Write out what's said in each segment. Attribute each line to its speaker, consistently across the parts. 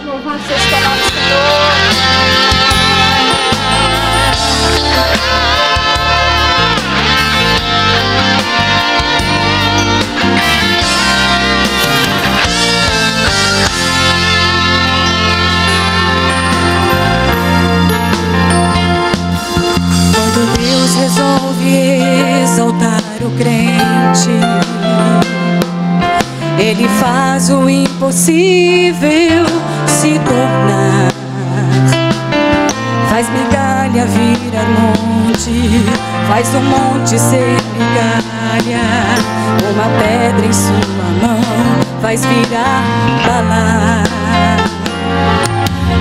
Speaker 1: Louvado seja o nome do Senhor.
Speaker 2: Quando Deus resolve exaltar o crente, Ele faz o impossível se tornar. Faz migalha virar monte, faz o monte ser migalha. Uma pedra em sua mão faz virar bala.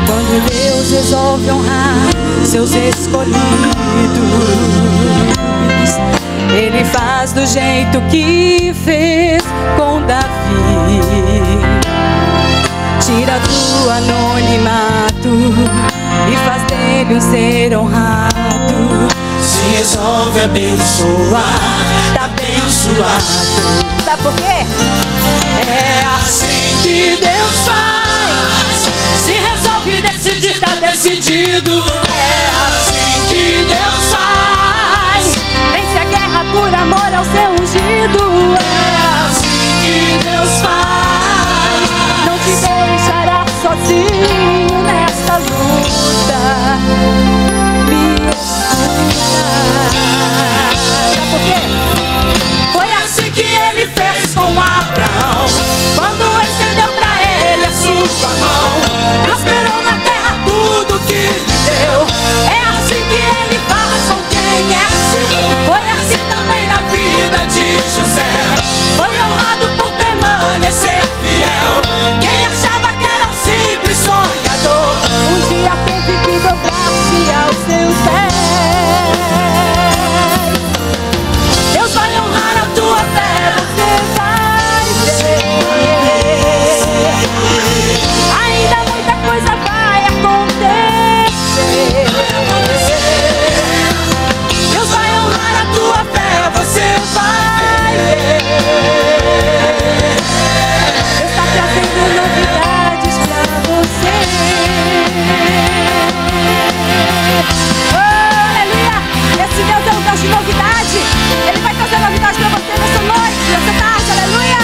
Speaker 2: Quando Deus resolve honrar seus escolhidos, Ele faz do jeito que fez com Davi. Tira do anonimato e faz dele um ser honrado.
Speaker 3: Se resolve abençoar, tá abençoado.
Speaker 1: Sabe por quê?
Speaker 3: É assim que Deus faz. Se resolve decidir, tá decidido. É assim que Deus faz.
Speaker 1: Vence a guerra por amor ao seu ungido.
Speaker 3: É assim que Deus faz.
Speaker 1: Não te deixará sozinho nesta luta. Me escuta. Sabe por quê?
Speaker 3: Foi assim que Ele fez com Abraão, quando estendeu pra ele a sua mão. Prosperou na terra tudo que lhe deu. É assim que Ele faz com quem é seu. Foi assim também na vida de José. Foi honrado por permanecer fiel. Quem achava que era um simples sonhador,
Speaker 1: Um dia teve que dobrar-se aos seus pés.
Speaker 3: Deus vai honrar a tua fé.
Speaker 1: Você vai ver. Ainda muita coisa vai acontecer.
Speaker 3: Deus vai honrar a tua fé. Você vai ver.
Speaker 1: Deus está trazendo novidades pra você. Oh, aleluia! Esse Deus é um Deus de novidade. Ele vai trazer novidade pra você nessa noite, nessa tarde, aleluia!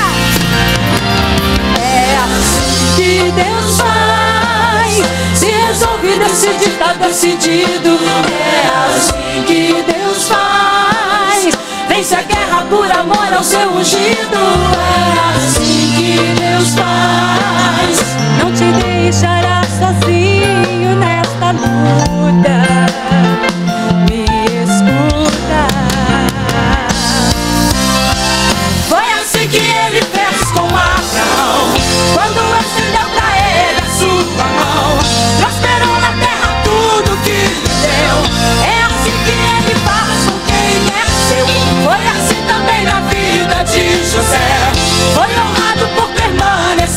Speaker 3: É assim que Deus faz. Se resolve decidir, tá decidido. É assim que Deus faz. Vence a guerra por amor ao seu ungido. É assim que Deus faz.
Speaker 1: Não te deixará sozinho nesta luta. Me escuta.
Speaker 3: Foi assim que Ele fez com Abraão, quando estendeu pra ele a sua mão. Prosperou na terra tudo que lhe deu. É assim que Ele faz com quem é seu. Foi assim também na vida de José. Foi honrado por permanecer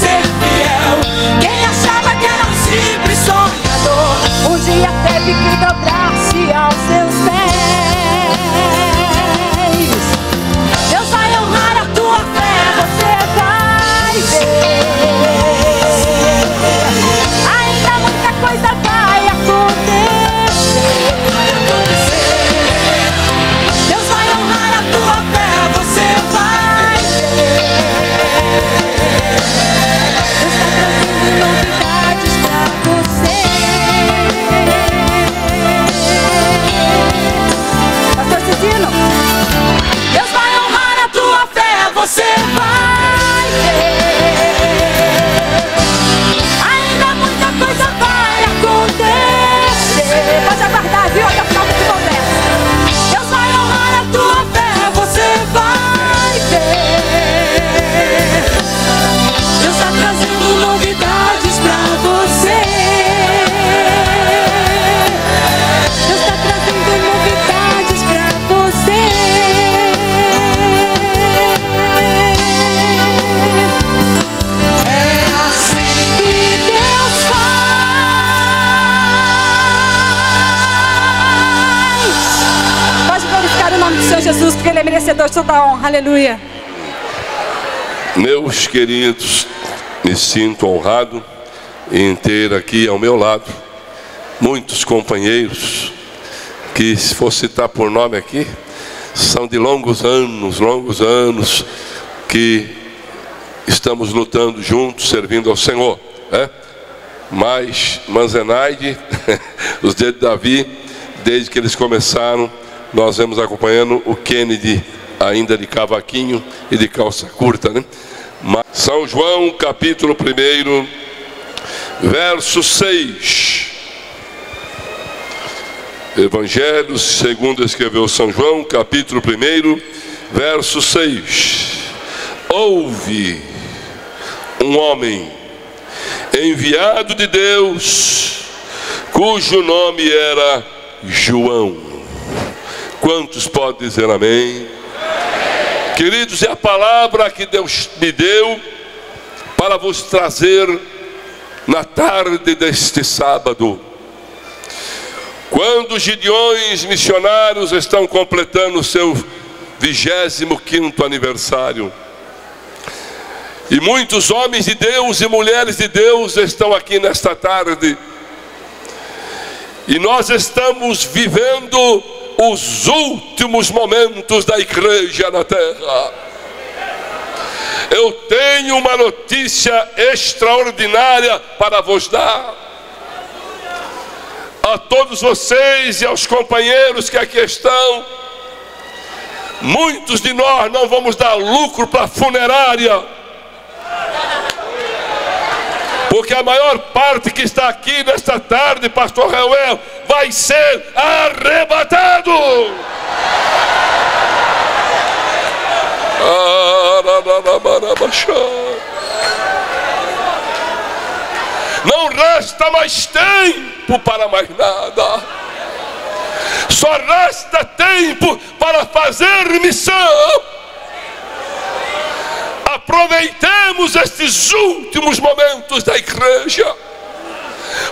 Speaker 1: Jesus, porque Ele é merecedor de toda a honra. Aleluia.
Speaker 4: Meus queridos, me sinto honrado em ter aqui ao meu lado muitos companheiros que, se for citar por nome aqui, são de longos anos que estamos lutando juntos, servindo ao Senhor, né? Mas Manzenaide, os dedos de Davi, desde que eles começaram, nós vamos acompanhando o Kennedy, ainda de cavaquinho e de calça curta, né? Mas São João, capítulo 1, verso 6. Evangelho segundo escreveu São João, capítulo 1, verso 6. Houve um homem enviado de Deus, cujo nome era João. Quantos podem dizer amém? Queridos, é a palavra que Deus me deu para vos trazer na tarde deste sábado, quando os Gideões missionários estão completando o seu 25º aniversário. E muitos homens de Deus e mulheres de Deus estão aqui nesta tarde. E nós estamos vivendo os últimos momentos da igreja na terra. Eu tenho uma notícia extraordinária para vos dar. A todos vocês e aos companheiros que aqui estão, muitos de nós não vamos dar lucro para a funerária, porque a maior parte que está aqui nesta tarde, pastor Reuel, vai ser arrebatado. Não resta mais tempo para mais nada. Só resta tempo para fazer missão. Aproveitemos estes últimos momentos da igreja,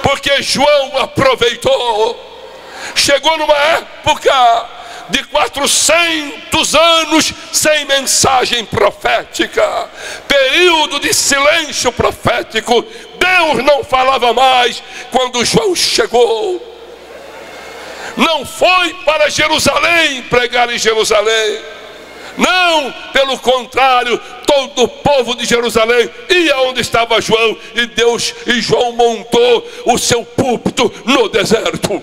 Speaker 4: porque João aproveitou. Chegou numa época de 400 anos sem mensagem profética, período de silêncio profético. Deus não falava mais. Quando João chegou, não foi para Jerusalém pregar em Jerusalém, não, pelo contrário, todo o povo de Jerusalém ia onde estava João, e João montou o seu púlpito no deserto.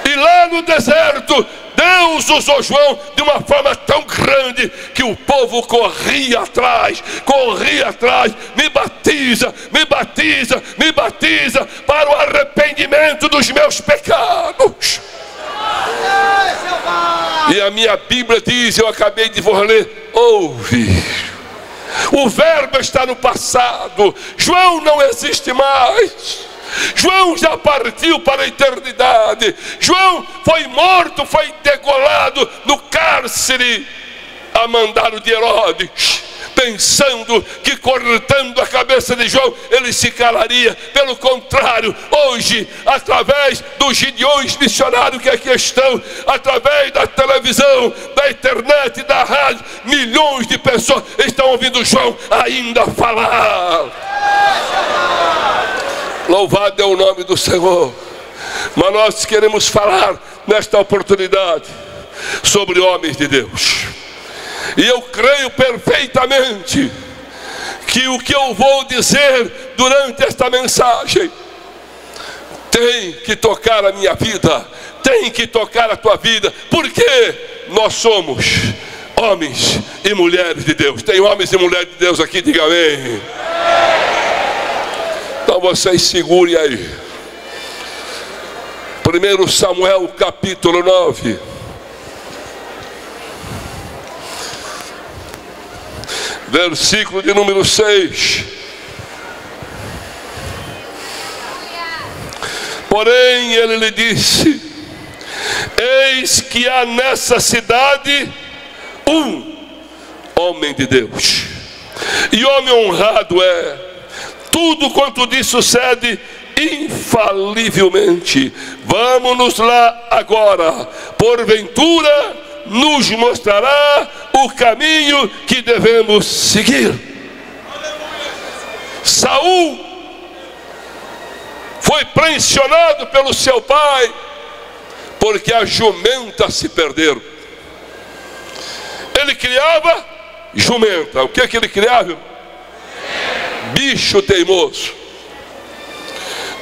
Speaker 4: E lá no deserto, Deus usou João de uma forma tão grande que o povo corria atrás, me batiza, me batiza, me batiza para o arrependimento dos meus pecados. E a minha Bíblia diz, eu acabei de vos ler, ouve. O verbo está no passado. João não existe mais. João já partiu para a eternidade. João foi morto, foi degolado no cárcere a mandado de Herodes, pensando que cortando a cabeça de João ele se calaria. Pelo contrário, hoje, através dos Gideões missionários que aqui estão, através da televisão, da internet, da rádio, milhões de pessoas estão ouvindo João ainda falar. Louvado é o nome do Senhor. Mas nós queremos falar nesta oportunidade sobre homens de Deus. E eu creio perfeitamente que o que eu vou dizer durante esta mensagem tem que tocar a minha vida, tem que tocar a tua vida, porque nós somos homens e mulheres de Deus. Tem homens e mulheres de Deus aqui, diga amém. Então vocês segurem aí. 1 Samuel capítulo 9. Versículo de número 6. Porém ele lhe disse: eis que há nessa cidade um homem de Deus, e homem honrado é. Tudo quanto lhe sucede infalivelmente. Vamos-nos lá agora. Porventura nos mostrará o caminho que devemos seguir. Saul foi pressionado pelo seu pai, porque as jumentas se perderam. Ele criava jumenta. O que é que ele criava? Bicho teimoso.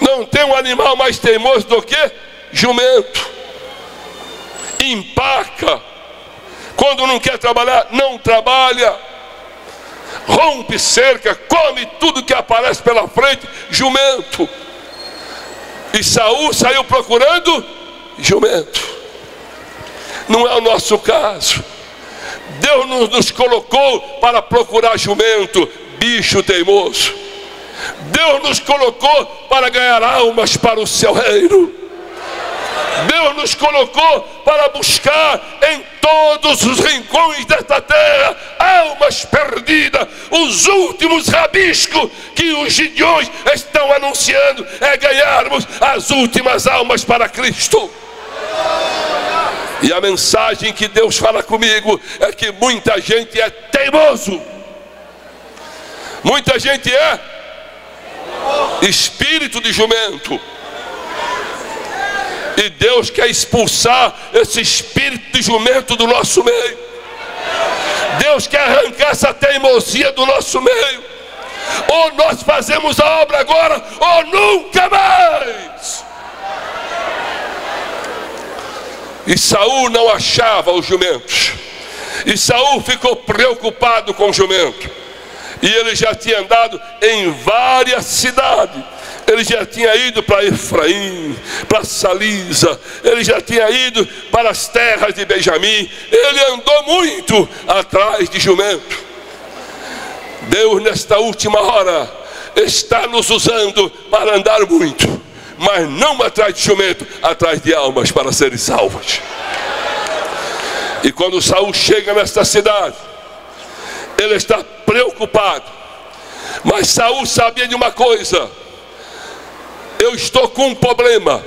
Speaker 4: Não tem um animal mais teimoso do que jumento. Empaca. Quando não quer trabalhar, não trabalha. Rompe cerca, come tudo que aparece pela frente. Jumento. E Saul saiu procurando jumento. Não é o nosso caso. Deus nos colocou para procurar jumento, bicho teimoso. Deus nos colocou para ganhar almas para o seu reino. Deus nos colocou para buscar em todos os rincões desta terra almas perdidas. Os últimos rabiscos que os gideões estão anunciando é ganharmos as últimas almas para Cristo. E a mensagem que Deus fala comigo é que muita gente é teimoso. Muita gente é espírito de jumento. E Deus quer expulsar esse espírito de jumento do nosso meio. Deus quer arrancar essa teimosia do nosso meio. Ou nós fazemos a obra agora, ou nunca mais. E Saul não achava os jumentos. E Saul ficou preocupado com o jumento. E ele já tinha andado em várias cidades. Ele já tinha ido para Efraim, para Salisa. Ele já tinha ido para as terras de Benjamim. Ele andou muito atrás de jumento. Deus, nesta última hora, está nos usando para andar muito, mas não atrás de jumento, atrás de almas para serem salvas. E quando Saul chega nesta cidade, ele está preocupado. Mas Saul sabia de uma coisa: eu estou com um problema.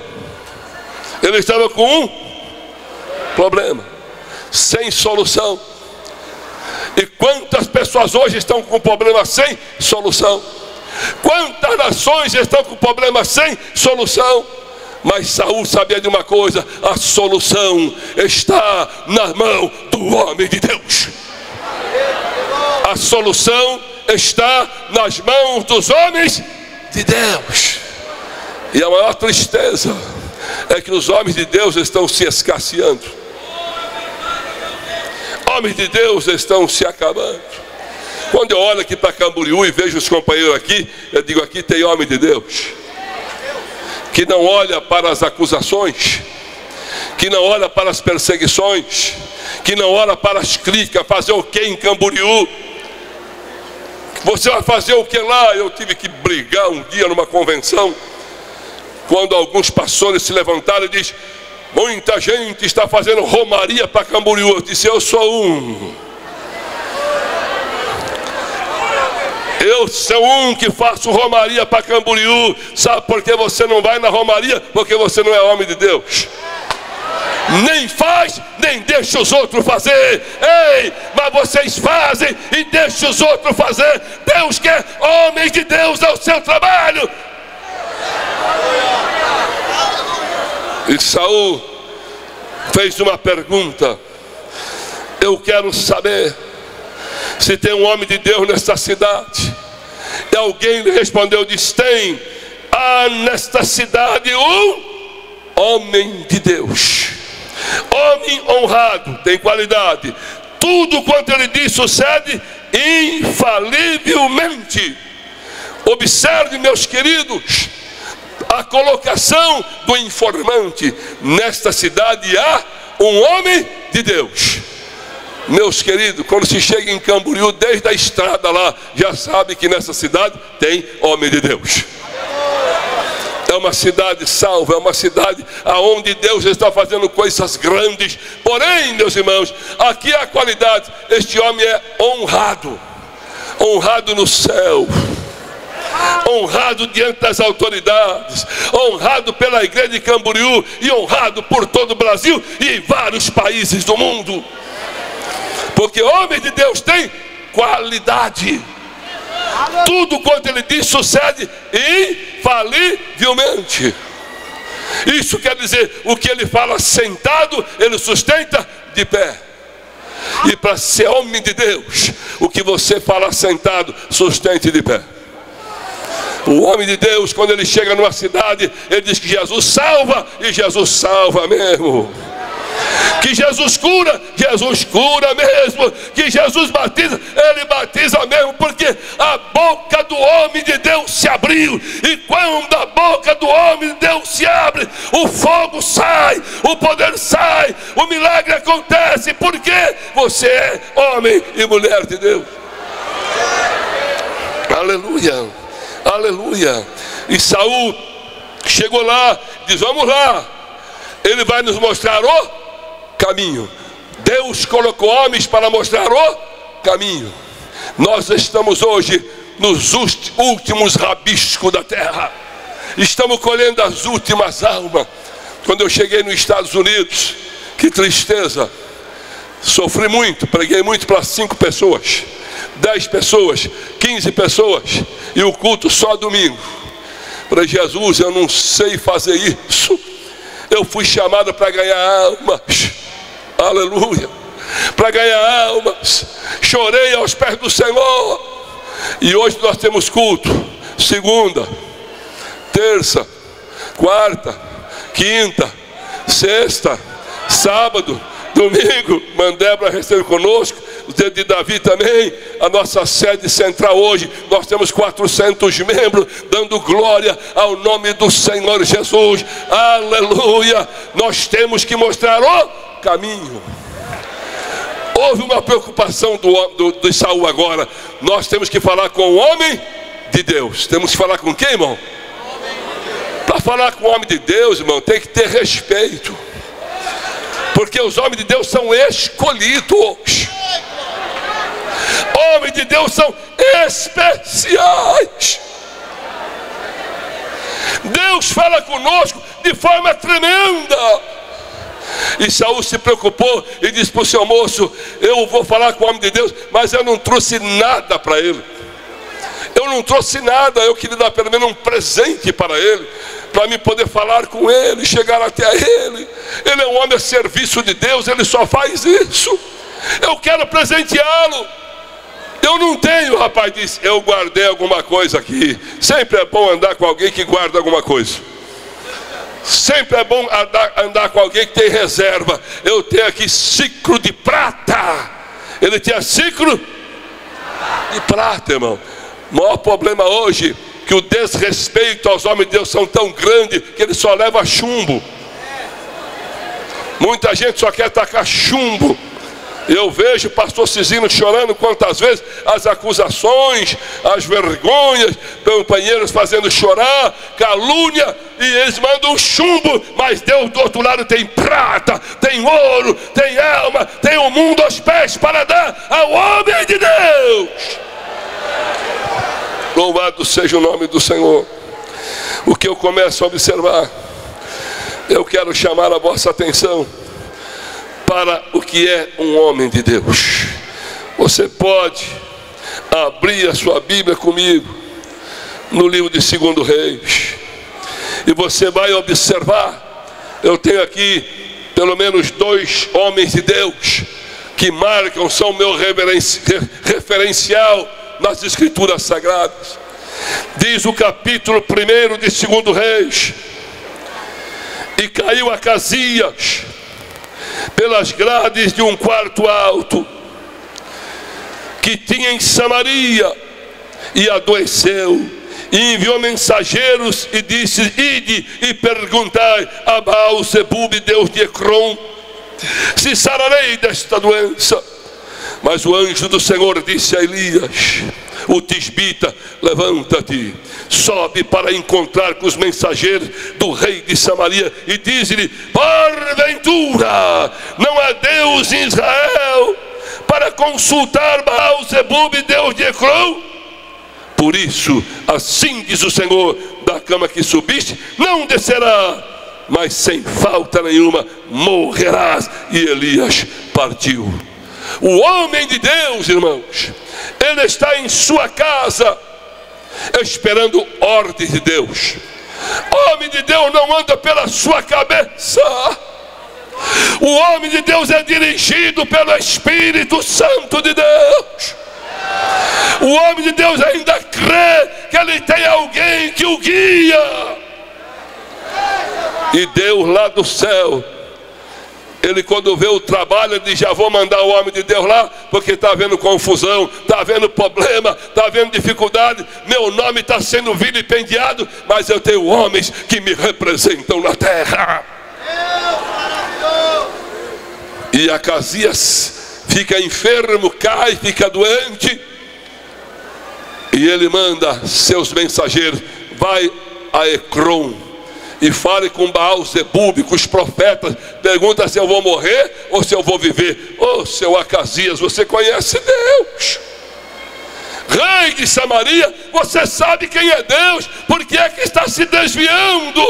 Speaker 4: Ele estava com um problema, sem solução. E quantas pessoas hoje estão com problema sem solução? Quantas nações estão com problema sem solução? Mas Saul sabia de uma coisa: a solução está na mão do homem de Deus. A solução está nas mãos dos homens de Deus. E a maior tristeza é que os homens de Deus estão se escasseando. Homens de Deus estão se acabando. Quando eu olho aqui para Camboriú e vejo os companheiros aqui, eu digo: aqui tem homem de Deus, que não olha para as acusações, que não olha para as perseguições, que não olha para as críticas. Fazer o que em Camboriú? Você vai fazer o que lá? Eu tive que brigar um dia numa convenção, quando alguns pastores se levantaram e disseram: muita gente está fazendo romaria para Camboriú. Eu disse: eu sou um. Eu sou um que faço romaria para Camboriú. Sabe por que você não vai na romaria? Porque você não é homem de Deus. Nem faz, nem deixa os outros fazer. Ei, mas vocês fazem e deixam os outros fazer. Deus quer homens de Deus ao seu trabalho. E Saul fez uma pergunta: eu quero saber se tem um homem de Deus nesta cidade. E alguém lhe respondeu, disse: tem. Há nesta cidade um homem de Deus, homem honrado, tem qualidade. Tudo quanto ele diz sucede infalivelmente. Observe, meus queridos, a colocação do informante: nesta cidade há um homem de Deus. Meus queridos, quando se chega em Camboriú, desde a estrada lá, já sabe que nessa cidade tem homem de Deus. É uma cidade salva, é uma cidade aonde Deus está fazendo coisas grandes. Porém, meus irmãos, aqui há qualidade. Este homem é honrado, honrado no céu. honrado diante das autoridades, honrado pela igreja de Camboriú e honrado por todo o Brasil e em vários países do mundo. Porque homem de Deus tem qualidade. Tudo quanto ele diz sucede infalivelmente. Isso quer dizer, o que ele fala sentado, ele sustenta de pé. E para ser homem de Deus, o que você fala sentado, sustente de pé. O homem de Deus, quando ele chega numa cidade, ele diz que Jesus salva, e Jesus salva mesmo. Que Jesus cura mesmo. Que Jesus batiza, ele batiza mesmo. Porque a boca do homem de Deus se abriu. E quando a boca do homem de Deus se abre, o fogo sai, o poder sai, o milagre acontece. Porque você é homem e mulher de Deus. Aleluia, aleluia. E Saul chegou lá, diz: vamos lá, ele vai nos mostrar o caminho. Deus colocou homens para mostrar o caminho. Nós estamos hoje nos últimos rabiscos da terra. Estamos colhendo as últimas almas. Quando eu cheguei nos Estados Unidos, que tristeza, sofri muito, preguei muito para 5 pessoas, 10 pessoas, 15 pessoas, e o culto só domingo. Para Jesus, eu não sei fazer isso. Eu fui chamado para ganhar almas. Aleluia. Para ganhar almas. Chorei aos pés do Senhor. E hoje nós temos culto segunda, terça, quarta, quinta, sexta, sábado, domingo. Mandébora recebe conosco, o dedo de Davi também. A nossa sede central hoje, nós temos 400 membros, dando glória ao nome do Senhor Jesus. Aleluia. Nós temos que mostrar o caminho. Houve uma preocupação de Saul agora. Nós temos que falar com o homem de Deus. Temos que falar com quem, irmão? Para falar com o homem de Deus, irmão, tem que ter respeito. Porque os homens de Deus são escolhidos. Homens de Deus são especiais. Deus fala conosco de forma tremenda. E Saul se preocupou e disse para o seu moço: eu vou falar com o homem de Deus, mas eu não trouxe nada para ele. Eu não trouxe nada, eu queria dar pelo menos um presente para ele, para mim poder falar com ele, chegar até ele. Ele é um homem a serviço de Deus, ele só faz isso. Eu quero presenteá-lo. Eu não tenho, o rapaz disse: eu guardei alguma coisa aqui. Sempre é bom andar com alguém que guarda alguma coisa. Sempre é bom andar com alguém que tem reserva. Eu tenho aqui ciclo de prata. Ele tinha ciclo de prata, irmão. O maior problema hoje, que o desrespeito aos homens de Deus são tão grande, que ele só leva chumbo. Muita gente só quer tacar chumbo. Eu vejo o pastor Cizinho chorando quantas vezes as acusações, as vergonhas, companheiros fazendo chorar, calúnia, e eles mandam chumbo, mas Deus do outro lado tem prata, tem ouro, tem alma, tem o mundo aos pés para dar ao homem de Deus. Louvado seja o nome do Senhor. O que eu começo a observar, eu quero chamar a vossa atenção para o que é um homem de Deus. Você pode abrir a sua Bíblia comigo no livro de 2 Reis, e você vai observar. Eu tenho aqui pelo menos 2 homens de Deus que marcam, são meu referencial nas Escrituras Sagradas. Diz o capítulo 1 de 2 Reis: e caiu Acasias pelas grades de um quarto alto que tinha em Samaria, e adoeceu, e enviou mensageiros e disse: ide e perguntai a Baal-zebub, deus de Ecrom, se sararei desta doença. Mas o anjo do Senhor disse a Elias, o tisbita: levanta-te, sobe para encontrar com os mensageiros do rei de Samaria, e diz-lhe: porventura não há Deus em Israel para consultar Baal-zebub, deus de Ecrom? Por isso, assim diz o Senhor, da cama que subiste, não descerá, mas sem falta nenhuma morrerás. E Elias partiu. O homem de Deus, irmãos, ele está em sua casa, esperando ordens de Deus. O homem de Deus não anda pela sua cabeça. O homem de Deus é dirigido pelo Espírito Santo de Deus. O homem de Deus ainda crê que ele tem alguém que o guia. E Deus lá do céu, ele quando vê o trabalho, ele diz: já vou mandar o homem de Deus lá, porque está havendo confusão, está havendo problema, está havendo dificuldade, meu nome está sendo vilipendiado, mas eu tenho homens que me representam na terra. E Acasias fica enfermo, cai, fica doente, e ele manda seus mensageiros: vai a Ecrom e fale com Baal-Zebub, com os profetas, pergunta se eu vou morrer ou se eu vou viver. Ô seu Acasias, você conhece Deus, rei de Samaria, você sabe quem é Deus, por que é que está se desviando?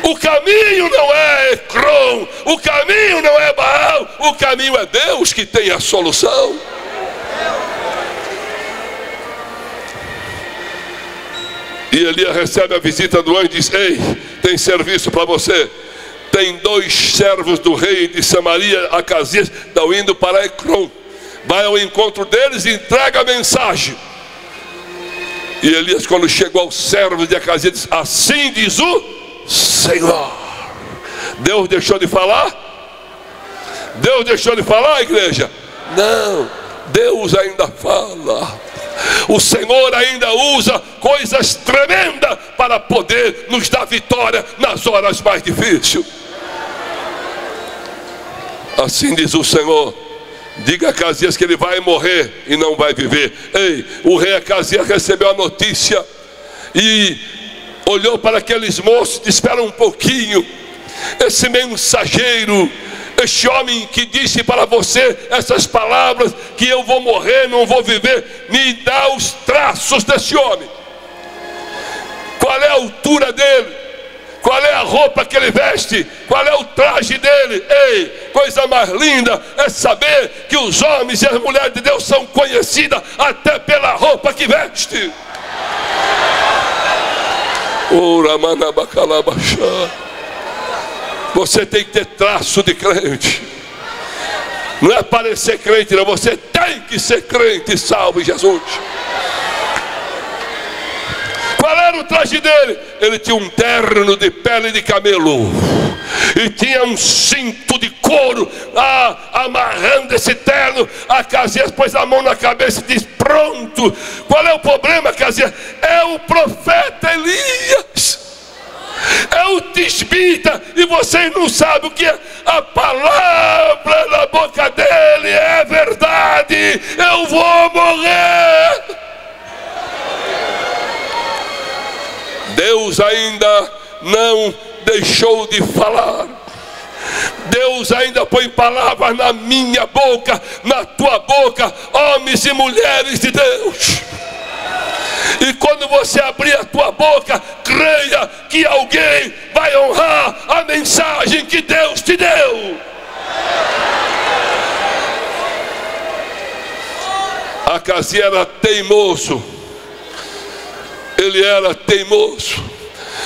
Speaker 4: O caminho não é Ecrom, o caminho não é Baal, o caminho é Deus que tem a solução. E Elias recebe a visita do anjo e diz: ei, tem serviço para você. Tem 2 servos do rei de Samaria, Acasias, estão indo para Ecrom. Vai ao encontro deles e entrega a mensagem. E Elias, quando chegou aos servos de Acasias, diz: assim diz o Senhor. Deus deixou de falar? Deus deixou de falar, igreja? Não, Deus ainda fala. O Senhor ainda usa coisas tremendas para poder nos dar vitória nas horas mais difíceis. Assim diz o Senhor: diga a Acasias que ele vai morrer e não vai viver. Ei, o rei Acasias recebeu a notícia e olhou para aqueles moços, disse: espera um pouquinho, esse mensageiro, este homem que disse para você essas palavras, que eu vou morrer, não vou viver, me dá os traços desse homem. Qual é a altura dele? Qual é a roupa que ele veste? Qual é o traje dele? Ei, coisa mais linda é saber que os homens e as mulheres de Deus são conhecidas até pela roupa que veste. Ora, manabacalabaxá. Você tem que ter traço de crente. Não é parecer crente, não. Você tem que ser crente, salve Jesus. Qual era o traje dele? Ele tinha um terno de pele de camelo e tinha um cinto de couro. Amarrando esse terno, Acasias pôs a mão na cabeça e disse: pronto. Qual é o problema, Acasias? É o profeta Elias. É o tisbita, e vocês não sabem o que é. A palavra na boca dele é verdade. Eu vou morrer. Deus ainda não deixou de falar. Deus ainda põe palavras na minha boca, na tua boca, homens e mulheres de Deus. E quando você abrir a tua boca, creia que alguém vai honrar a mensagem que Deus te deu. Acasias era teimoso. Ele era teimoso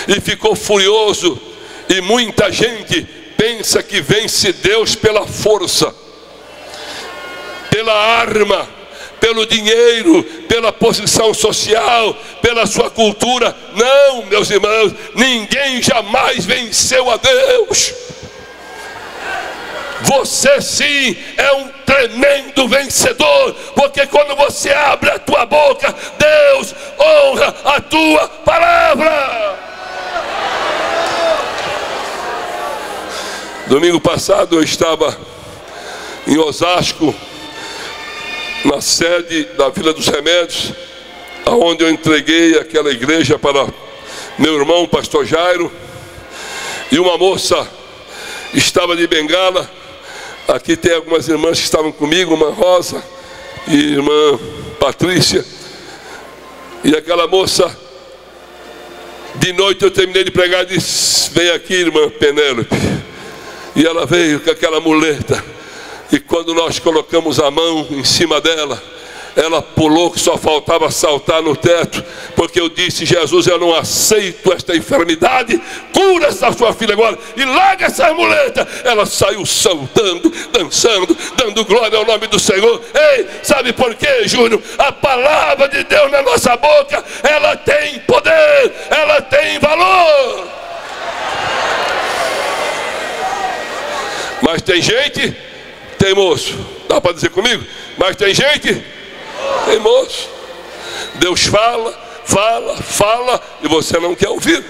Speaker 4: e ficou furioso. E muita gente pensa que vence Deus pela força, pela arma, pelo dinheiro, pela posição social, pela sua cultura. Não, meus irmãos, ninguém jamais venceu a Deus. Você sim é um tremendo vencedor, porque quando você abre a tua boca, Deus honra a tua palavra. Domingo passado eu estava em Osasco, na sede da Vila dos Remédios, aonde eu entreguei aquela igreja para meu irmão, pastor Jairo, e uma moça estava de bengala. Aqui tem algumas irmãs que estavam comigo, uma Rosa, e irmã Patrícia, e aquela moça, de noite eu terminei de pregar e disse: vem aqui, irmã Penélope. E ela veio com aquela muleta, e quando nós colocamos a mão em cima dela, ela pulou que só faltava saltar no teto, porque eu disse: Jesus, eu não aceito esta enfermidade, cura essa sua filha agora e larga essa muleta. Ela saiu saltando, dançando, dando glória ao nome do Senhor. Ei, sabe por quê, Júnior? A palavra de Deus na nossa boca, ela tem poder, ela tem valor. Mas tem gente teimoso, dá para dizer comigo? Mas tem gente teimoso. Deus fala, fala, fala, e você não quer ouvir.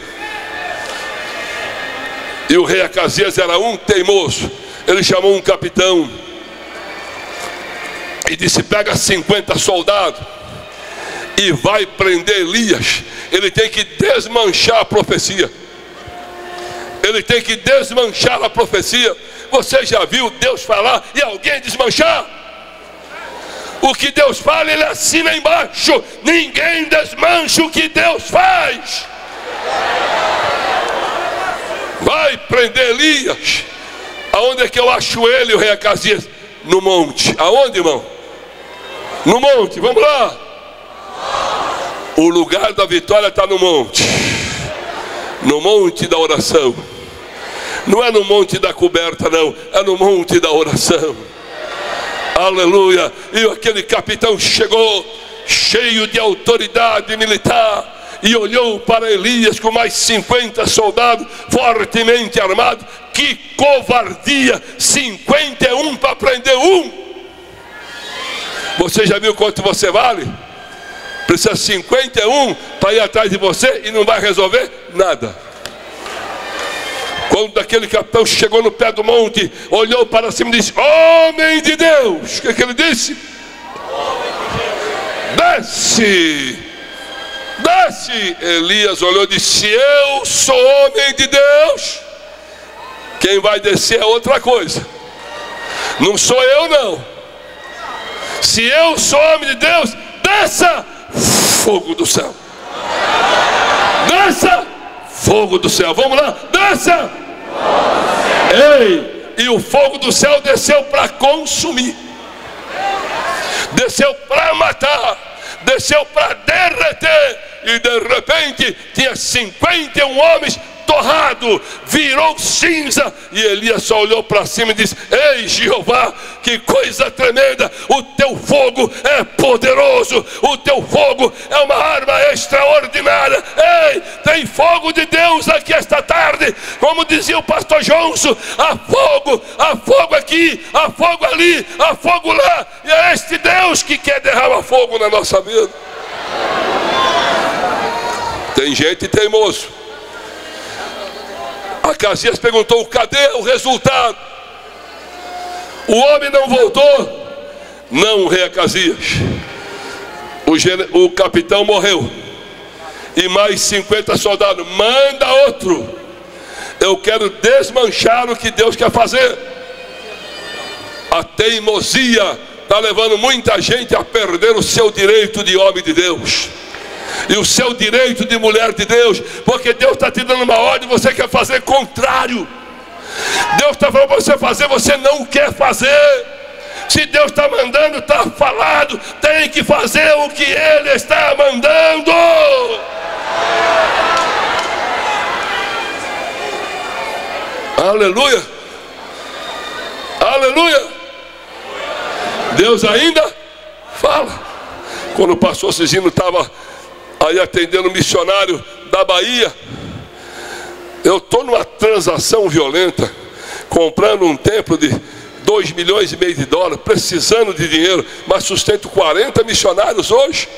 Speaker 4: E o rei Acasias era um teimoso. Ele chamou um capitão e disse: pega 50 soldados e vai prender Elias. Ele tem que desmanchar a profecia. Ele tem que desmanchar a profecia. Você já viu Deus falar e alguém desmanchar? O que Deus fala, Ele assina embaixo. Ninguém desmancha o que Deus faz. Vai prender Elias. Aonde é que eu acho ele, o rei Acasias? No monte. Aonde, irmão? No monte, vamos lá. O lugar da vitória está no monte. No monte da oração. Não é no monte da coberta, não. É no monte da oração. Aleluia. E aquele capitão chegou cheio de autoridade militar e olhou para Elias com mais 50 soldados fortemente armados. Que covardia! 51 para prender um. Você já viu quanto você vale? Precisa 51 para ir atrás de você e não vai resolver nada. Quando aquele capitão chegou no pé do monte, olhou para cima e disse: homem de Deus. O que ele disse? Desce, desce. Elias olhou e disse: se eu sou homem de Deus, quem vai descer é outra coisa. Não sou eu, não. Se eu sou homem de Deus, desça fogo do céu. Desça fogo do céu. Vamos lá, desça. Ei, e o fogo do céu desceu para consumir, desceu para matar, desceu para derreter. E de repente tinha 51 homens torrado, virou cinza. E Elias só olhou para cima e disse: ei, Jeová, que coisa tremenda! O teu fogo é poderoso, o teu fogo é uma arma extraordinária. Ei, tem fogo de Deus aqui esta tarde. Como dizia o pastor Johnson: há fogo aqui, há fogo ali, há fogo lá. E é este Deus que quer derramar fogo na nossa vida. Tem gente teimoso. Acasias perguntou: cadê o resultado? O homem não voltou? Não, rei Acasias. O capitão morreu. E mais 50 soldados. Manda outro. Eu quero desmanchar o que Deus quer fazer. A teimosia está levando muita gente a perder o seu direito de homem de Deus e o seu direito de mulher de Deus, porque Deus está te dando uma ordem, você quer fazer contrário. Deus está falando para você fazer, você não quer fazer. Se Deus está mandando, está falado, tem que fazer o que Ele está mandando. Aleluia, aleluia. Deus ainda fala. Quando o pastor Cisino estava aí atendendo um missionário da Bahia, eu estou numa transação violenta, comprando um templo de 2,5 milhões de dólares, precisando de dinheiro, mas sustento 40 missionários hoje.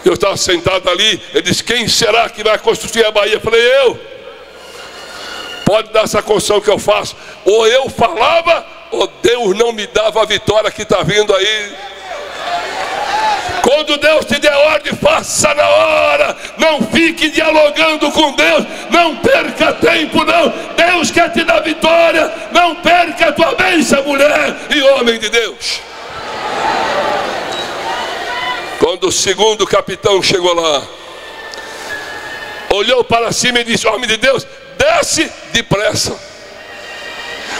Speaker 4: Eu estava sentado ali, ele disse: quem será que vai construir a Bahia? Eu falei: eu. Pode dar essa construção que eu faço. Ou eu falava, ou Deus não me dava a vitória que está vindo aí. Quando Deus te der ordem, faça na hora. Não fique dialogando com Deus. Não perca tempo, não. Deus quer te dar vitória. Não perca a tua bênção, mulher e homem de Deus. Quando o segundo capitão chegou lá, olhou para cima e disse: homem de Deus, desce depressa,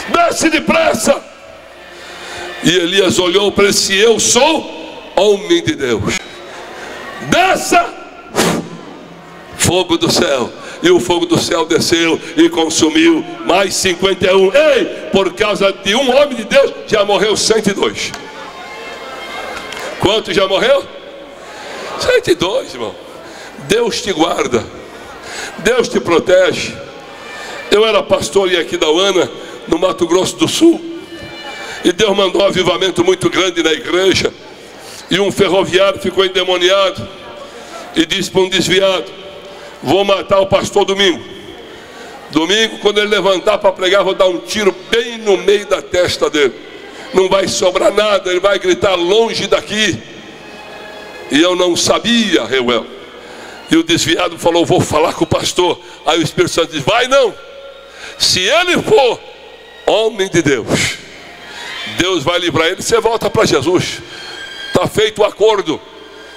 Speaker 4: desce depressa. E Elias olhou para ele: se eu sou homem de Deus, desça. Fogo do céu. E o fogo do céu desceu e consumiu mais 51. Ei, por causa de um homem de Deus já morreu 102. Quanto já morreu? 102, irmão. Deus te guarda, Deus te protege. Eu era pastor em Aquidauana, no Mato Grosso do Sul, e Deus mandou um avivamento muito grande na igreja. E um ferroviário ficou endemoniado e disse para um desviado: vou matar o pastor domingo. Domingo, quando ele levantar para pregar, vou dar um tiro bem no meio da testa dele. Não vai sobrar nada, ele vai gritar longe daqui. E eu não sabia, Reuel. E o desviado falou: vou falar com o pastor. Aí o Espírito Santo disse: vai não. Se ele for homem de Deus, Deus vai livrar ele, você volta para Jesus. Está feito o acordo.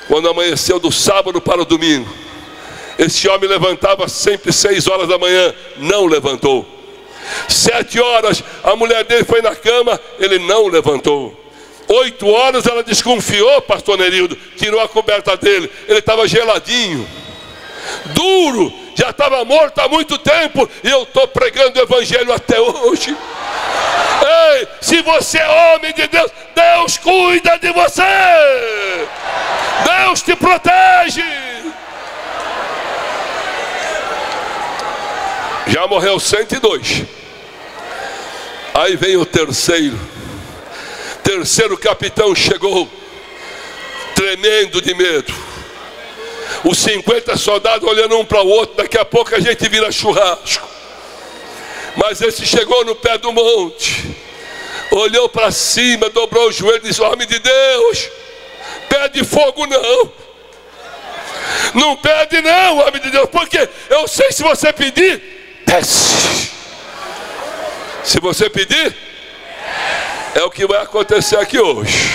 Speaker 4: Quando amanheceu do sábado para o domingo, esse homem levantava sempre 6 horas da manhã, não levantou. 7 horas, a mulher dele foi na cama, ele não levantou. 8 horas ela desconfiou, pastor Nerildo, tirou a coberta dele, ele estava geladinho, duro, já estava morto há muito tempo, e eu estou pregando o evangelho até hoje. Ei, se você é homem de Deus, Deus cuida de você, Deus te protege. Já morreu 102. Aí vem o terceiro capitão chegou, tremendo de medo. Os 50 soldados olhando um para o outro, daqui a pouco a gente vira churrasco. Mas esse chegou no pé do monte, olhou para cima, dobrou o joelho e disse: homem de Deus, pede fogo não. Não pede não, homem de Deus, porque eu sei, se você pedir, desce. Se você pedir, é o que vai acontecer aqui hoje.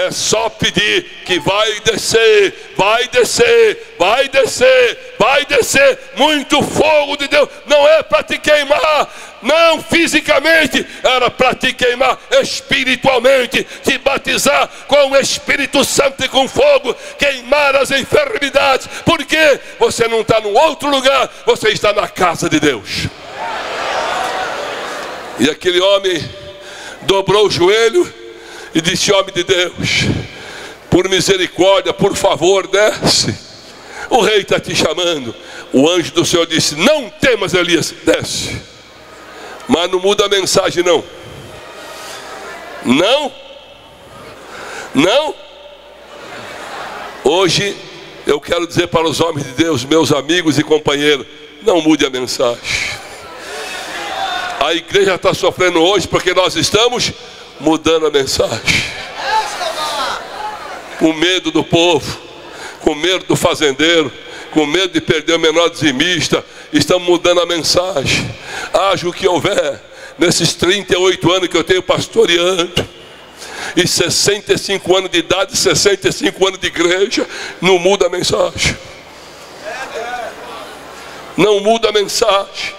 Speaker 4: É só pedir que vai descer, vai descer, vai descer, vai descer. Muito fogo de Deus. Não é para te queimar, não fisicamente, era para te queimar espiritualmente, te batizar com o Espírito Santo e com fogo, queimar as enfermidades. Porque você não está num outro lugar, você está na casa de Deus. E aquele homem dobrou o joelho e disse: homem de Deus, por misericórdia, por favor, desce. O rei está te chamando. O anjo do Senhor disse: não temas, Elias, desce. Mas não muda a mensagem não. Não. Não. Hoje eu quero dizer para os homens de Deus, meus amigos e companheiros: não mude a mensagem. A igreja está sofrendo hoje porque nós estamos mudando a mensagem. Com medo do povo, com medo do fazendeiro, com medo de perder o menor dizimista, estamos mudando a mensagem. Haja o que houver, nesses 38 anos que eu tenho pastoreando, e 65 anos de idade, 65 anos de igreja, não muda a mensagem. Não muda a mensagem.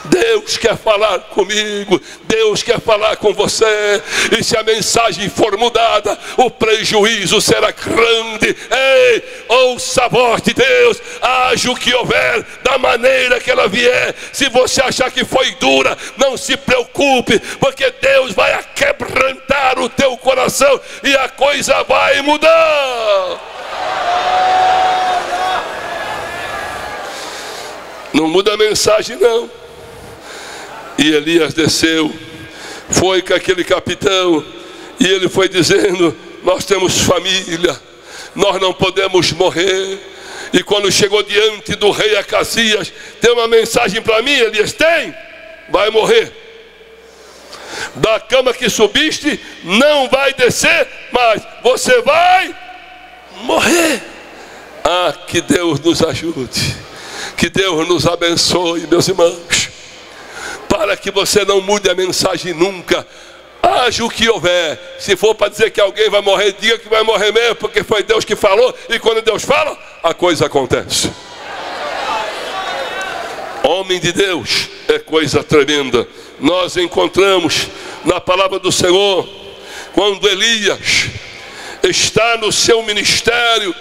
Speaker 4: Deus quer falar comigo, Deus quer falar com você. E se a mensagem for mudada, o prejuízo será grande. Ei, ouça a voz de Deus, haja o que houver, da maneira que ela vier. Se você achar que foi dura, não se preocupe, porque Deus vai quebrantar o teu coração e a coisa vai mudar. Não muda a mensagem não. E Elias desceu, foi com aquele capitão, e ele foi dizendo: nós temos família, nós não podemos morrer. E quando chegou diante do rei Acasias: tem uma mensagem para mim, Elias? Tem, vai morrer. Da cama que subiste, não vai descer, mas você vai morrer. Ah, que Deus nos ajude, que Deus nos abençoe, meus irmãos, para que você não mude a mensagem nunca. haja o que houver. Se for para dizer que alguém vai morrer, diga que vai morrer mesmo, porque foi Deus que falou, e quando Deus fala, a coisa acontece. Homem de Deus é coisa tremenda. Nós encontramos na palavra do Senhor, quando Elias está no seu ministério,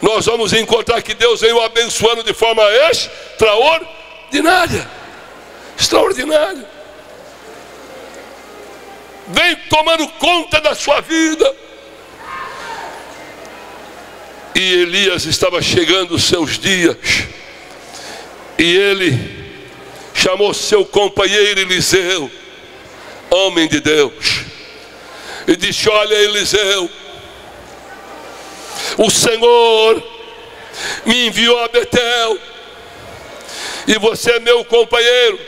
Speaker 4: nós vamos encontrar que Deus veio abençoando de forma extraordinária. Extraordinária. Vem tomando conta da sua vida. E Elias estava chegando os seus dias, e ele chamou seu companheiro Eliseu, homem de Deus, e disse: olha, Eliseu, o Senhor me enviou a Betel, e você é meu companheiro,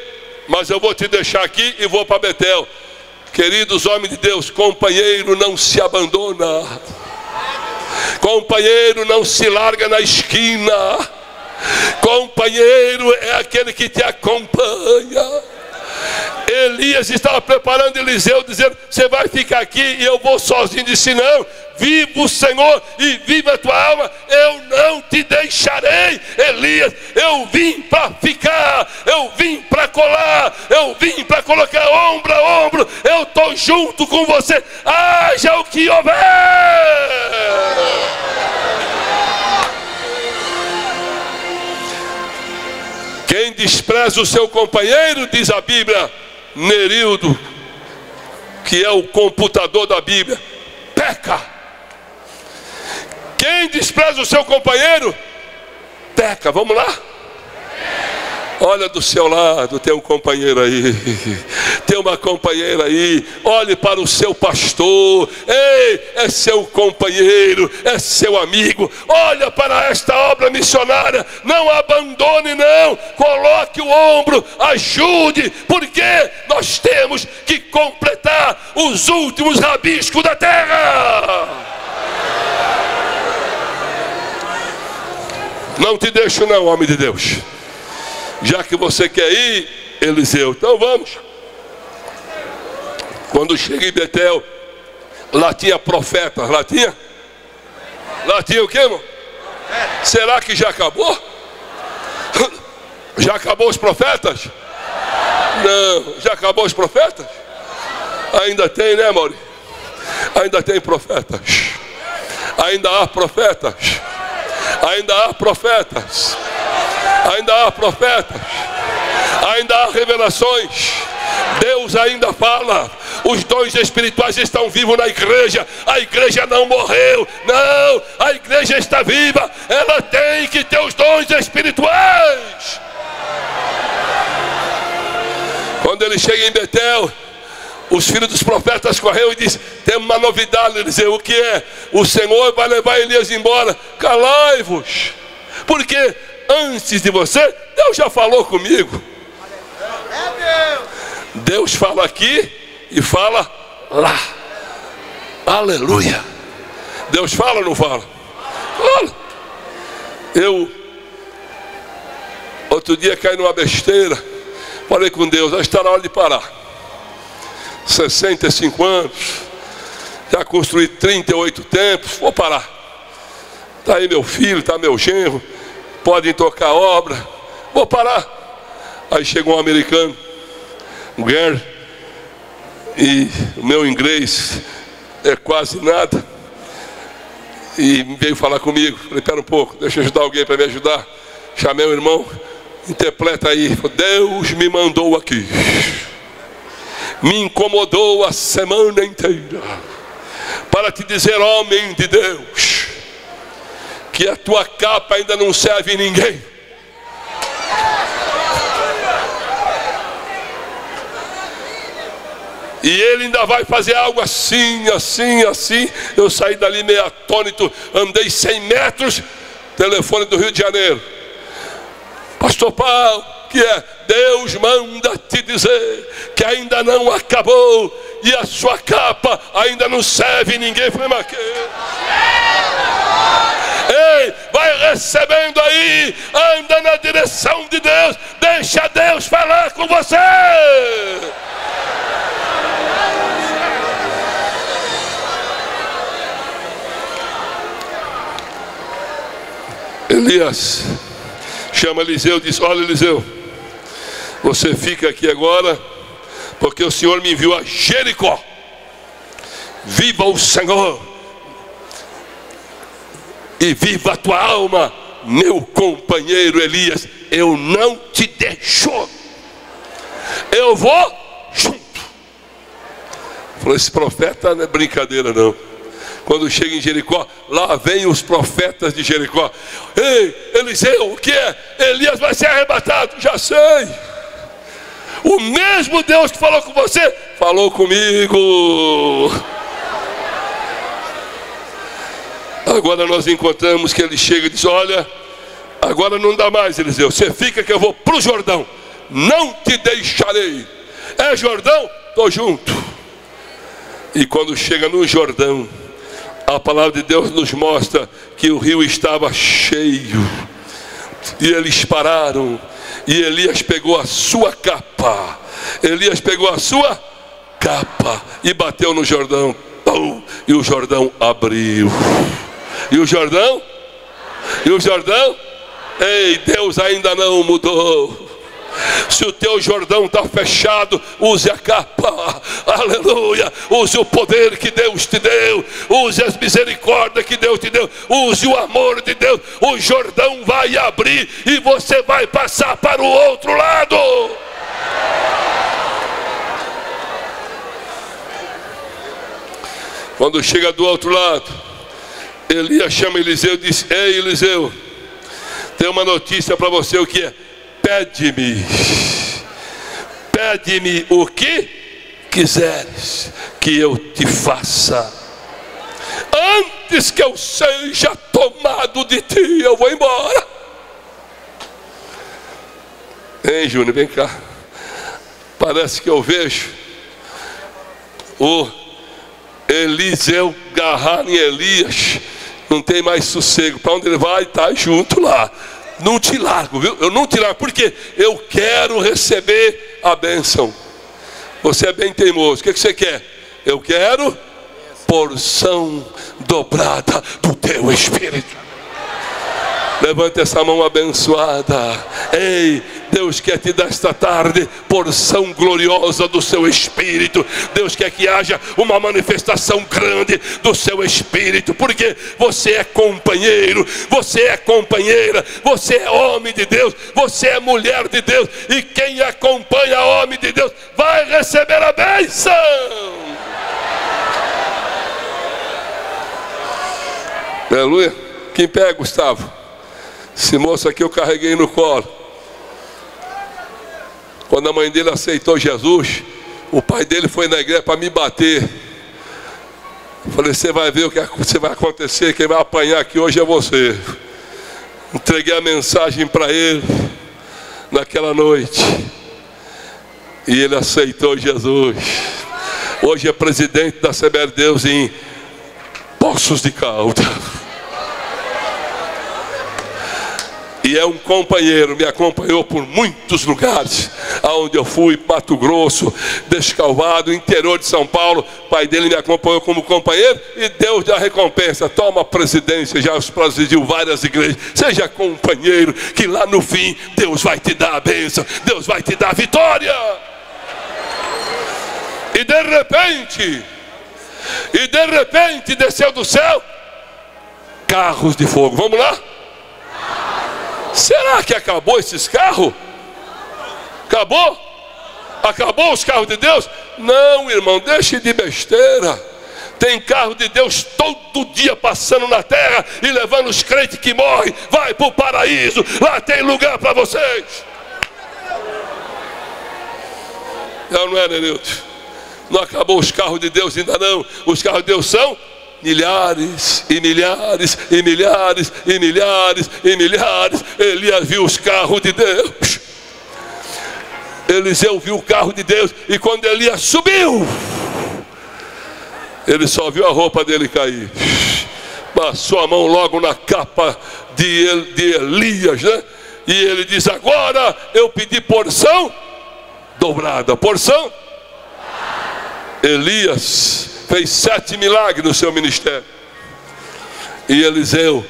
Speaker 4: mas eu vou te deixar aqui e vou para Betel. Queridos homens de Deus, companheiro não se abandona, companheiro não se larga na esquina, companheiro é aquele que te acompanha. Elias estava preparando Eliseu, dizendo: você vai ficar aqui e eu vou sozinho. Disse: não, viva o Senhor e viva a tua alma, eu não te deixarei. Elias, eu vim para ficar, eu vim para colar, eu vim para colocar ombro a ombro, eu estou junto com você, haja o que houver. Quem despreza o seu companheiro, diz a Bíblia, Nerildo, que é o computador da Bíblia, peca. Quem despreza o seu companheiro, peca. Vamos lá? Olha do seu lado, tem um companheiro aí, tem uma companheira aí. Olhe para o seu pastor. Ei, é seu companheiro, é seu amigo. Olha para esta obra missionária, não abandone não, coloque o ombro, ajude, porque nós temos que completar os últimos rabiscos da terra. Não te deixo não, homem de Deus. Já que você quer ir, Eliseu, então vamos. Quando chega em Betel, lá tinha profetas, lá tinha o quê, irmão? Será que já acabou? Já acabou os profetas? Não, já acabou os profetas? Ainda tem, né, Mauri? Ainda tem profetas. Ainda há profetas. Ainda há profetas. Ainda há profetas, ainda há revelações, Deus ainda fala, os dons espirituais estão vivos na igreja, a igreja não morreu, não, a igreja está viva, ela tem que ter os dons espirituais. Quando ele chega em Betel, os filhos dos profetas correram e disseram: tem uma novidade, Eliseu. O que é? O Senhor vai levar Elias embora. Calai-vos, porque antes de você, Deus já falou comigo. Deus fala aqui e fala lá. Aleluia. Deus fala ou não fala? Fala. Eu outro dia caí numa besteira. Falei com Deus: já está na hora de parar. 65 anos, já construí 38 templos, vou parar. Está aí meu filho, está meu genro, podem tocar a obra, vou parar. Aí chegou um americano, um Gary, e o meu inglês é quase nada, e veio falar comigo. Falei: espera um pouco, deixa eu ajudar alguém para me ajudar. Chamei o irmão, interpreta aí. Deus me mandou aqui, me incomodou a semana inteira para te dizer, homem de Deus, que a tua capa ainda não serve ninguém. E ele ainda vai fazer algo assim, assim, assim. Eu saí dali meio atônito, andei 100 metros, telefone do Rio de Janeiro. Pastor Paulo, que é? Deus manda te dizer que ainda não acabou e a sua capa ainda não serve ninguém. Falei: mas que? Ei, vai recebendo aí, anda na direção de Deus, deixa Deus falar com você. Elias chama Eliseu e diz: olha, Eliseu, você fica aqui agora, porque o Senhor me enviou a Jericó. Viva o Senhor e viva a tua alma, meu companheiro Elias. Eu não te deixo, eu vou junto. Falou: esse profeta não é brincadeira não. Quando chega em Jericó, lá vem os profetas de Jericó. Ei, Eliseu, o que é? Elias vai ser arrebatado. Já sei. O mesmo Deus que falou com você, falou comigo. Agora nós encontramos que ele chega e diz: olha, agora não dá mais, Eliseu, você fica que eu vou para o Jordão, não te deixarei. É Jordão? Estou junto. E quando chega no Jordão, a palavra de Deus nos mostra que o rio estava cheio. E eles pararam. E Elias pegou a sua capa. Elias pegou a sua capa e bateu no Jordão. Pum, e o Jordão abriu. E o Jordão? E o Jordão? Ei, Deus ainda não mudou. Se o teu Jordão está fechado, use a capa, aleluia. Use o poder que Deus te deu, use as misericórdias que Deus te deu, use o amor de Deus. O Jordão vai abrir e você vai passar para o outro lado. Quando chega do outro lado, Elias chama Eliseu e diz: ei, Eliseu, tem uma notícia para você. O que é? Pede-me o que quiseres que eu te faça. Antes que eu seja tomado de ti, eu vou embora. Hein, Júnior, vem cá. Parece que eu vejo o Eliseu agarrar em Elias. Não tem mais sossego. Para onde ele vai, está junto lá. Não te largo, viu? Eu não te largo, porque eu quero receber a bênção. Você é bem teimoso. O que você quer? Eu quero porção dobrada do teu espírito. Levante essa mão abençoada. Ei, Deus quer te dar esta tarde porção gloriosa do seu espírito. Deus quer que haja uma manifestação grande do seu espírito, porque você é companheiro, você é companheira, você é homem de Deus, você é mulher de Deus, e quem acompanha homem de Deus vai receber a bênção. Aleluia. Quem pega, Gustavo? Esse moço aqui eu carreguei no colo. Quando a mãe dele aceitou Jesus, o pai dele foi na igreja para me bater. Eu falei: você vai ver o que vai acontecer, quem vai apanhar aqui hoje é você. Entreguei a mensagem para ele naquela noite, e ele aceitou Jesus. Hoje é presidente da Assembleia de Deus em Poços de Caldas. E é um companheiro, me acompanhou por muitos lugares, aonde eu fui, Mato Grosso, Descalvado, interior de São Paulo. O pai dele me acompanhou como companheiro, e Deus dá a recompensa. Toma a presidência, já presidiu várias igrejas. Seja companheiro, que lá no fim Deus vai te dar a bênção, Deus vai te dar a vitória. E de repente desceu do céu carros de fogo. Vamos lá? Será que acabou esses carros? Acabou? Acabou os carros de Deus? Não, irmão, deixe de besteira. Tem carro de Deus todo dia passando na terra e levando os crentes que morrem. Vai para o paraíso, lá tem lugar para vocês. Não é, Neilton? Não acabou os carros de Deus ainda não. Os carros de Deus são milhares e milhares e milhares e milhares e milhares. Elias viu os carros de Deus. Eliseu viu o carro de Deus. E quando Elias subiu, ele só viu a roupa dele cair. Passou a mão logo na capa de Elias, né? E ele diz: agora eu pedi porção dobrada. Porção? Elias fez 7 milagres no seu ministério. E Eliseu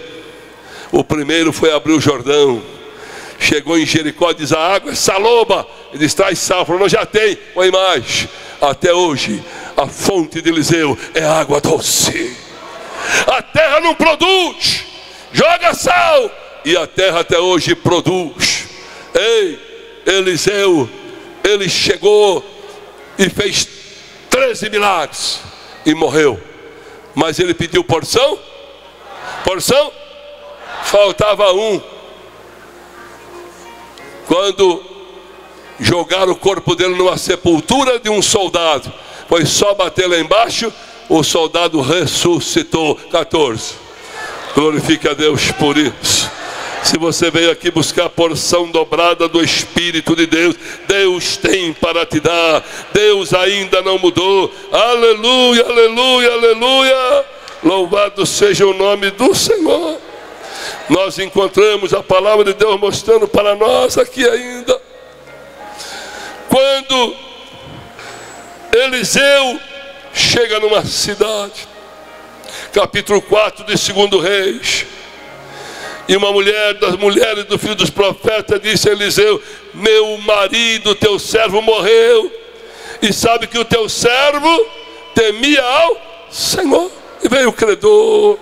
Speaker 4: O primeiro foi abrir o Jordão. Chegou em Jericó, diz: a água é saloba. Ele diz: traz sal. Falou: não, já tem, põe mais. Até hoje, a fonte de Eliseu é água doce. A terra não produz, joga sal, e a terra até hoje produz. Ei, Eliseu, ele chegou e fez 13 milagres e morreu. Mas ele pediu porção? Porção? Faltava um. Quando jogaram o corpo dele numa sepultura de um soldado, foi só bater lá embaixo, o soldado ressuscitou. 14. Glorifique a Deus por isso. Se você veio aqui buscar a porção dobrada do Espírito de Deus, Deus tem para te dar. Deus ainda não mudou. Aleluia, aleluia, aleluia. Louvado seja o nome do Senhor. Nós encontramos a palavra de Deus mostrando para nós aqui ainda. Quando Eliseu chega numa cidade, capítulo 4 de 2 Reis, e uma mulher das mulheres do filho dos profetas disse a Eliseu: meu marido, teu servo, morreu, e sabe que o teu servo temia ao Senhor. E veio o credor,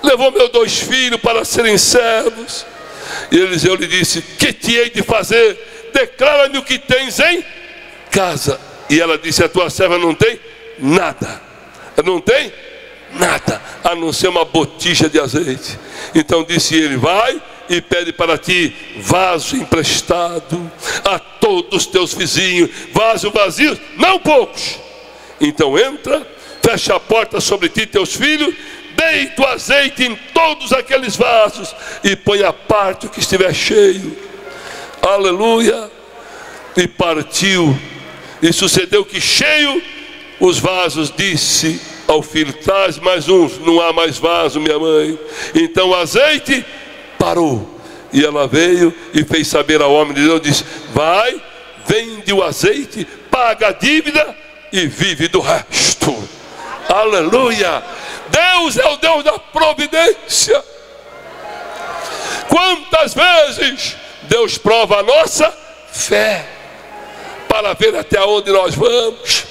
Speaker 4: levou meus 2 filhos para serem servos. E Eliseu lhe disse: que te hei de fazer? Declara-me o que tens em casa. E ela disse: a tua serva não tem nada. Não tem nada, a não ser uma botija de azeite. Então disse ele: vai e pede para ti vaso emprestado a todos os teus vizinhos, vaso vazios, não poucos. Então entra, fecha a porta sobre ti e teus filhos, deita o azeite em todos aqueles vasos e põe a parte o que estiver cheio. Aleluia. E partiu. E sucedeu que, cheio os vasos, disse ao filho: traz mais uns. Não há mais vaso, minha mãe. Então o azeite parou. E ela veio e fez saber ao homem de Deus, disse: vai, vende o azeite, paga a dívida e vive do resto. Aleluia. Deus é o Deus da providência. Quantas vezes Deus prova a nossa fé para ver até onde nós vamos.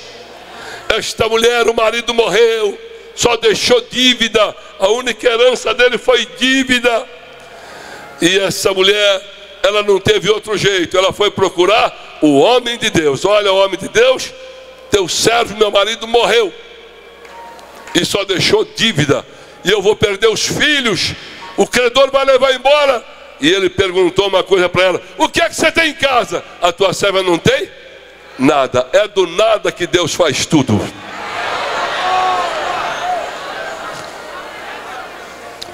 Speaker 4: Esta mulher, o marido morreu, só deixou dívida. A única herança dele foi dívida. E essa mulher, ela não teve outro jeito, ela foi procurar o homem de Deus. Olha, o homem de Deus, teu servo, meu marido, morreu e só deixou dívida, e eu vou perder os filhos, o credor vai levar embora. E ele perguntou uma coisa para ela: o que é que você tem em casa? A tua serva não tem nada. É do nada que Deus faz tudo.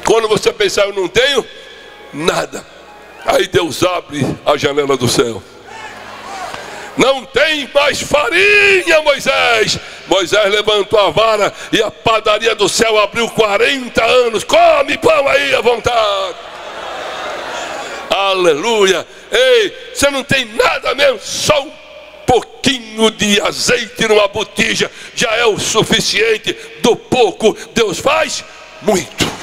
Speaker 4: Quando você pensar: eu não tenho nada, aí Deus abre a janela do céu. Não tem mais farinha, Moisés. Moisés levantou a vara e a padaria do céu abriu 40 anos. Come pão aí à vontade. Aleluia. Ei, você não tem nada mesmo, só um pouquinho de azeite numa botija já é o suficiente. Do pouco Deus faz muito.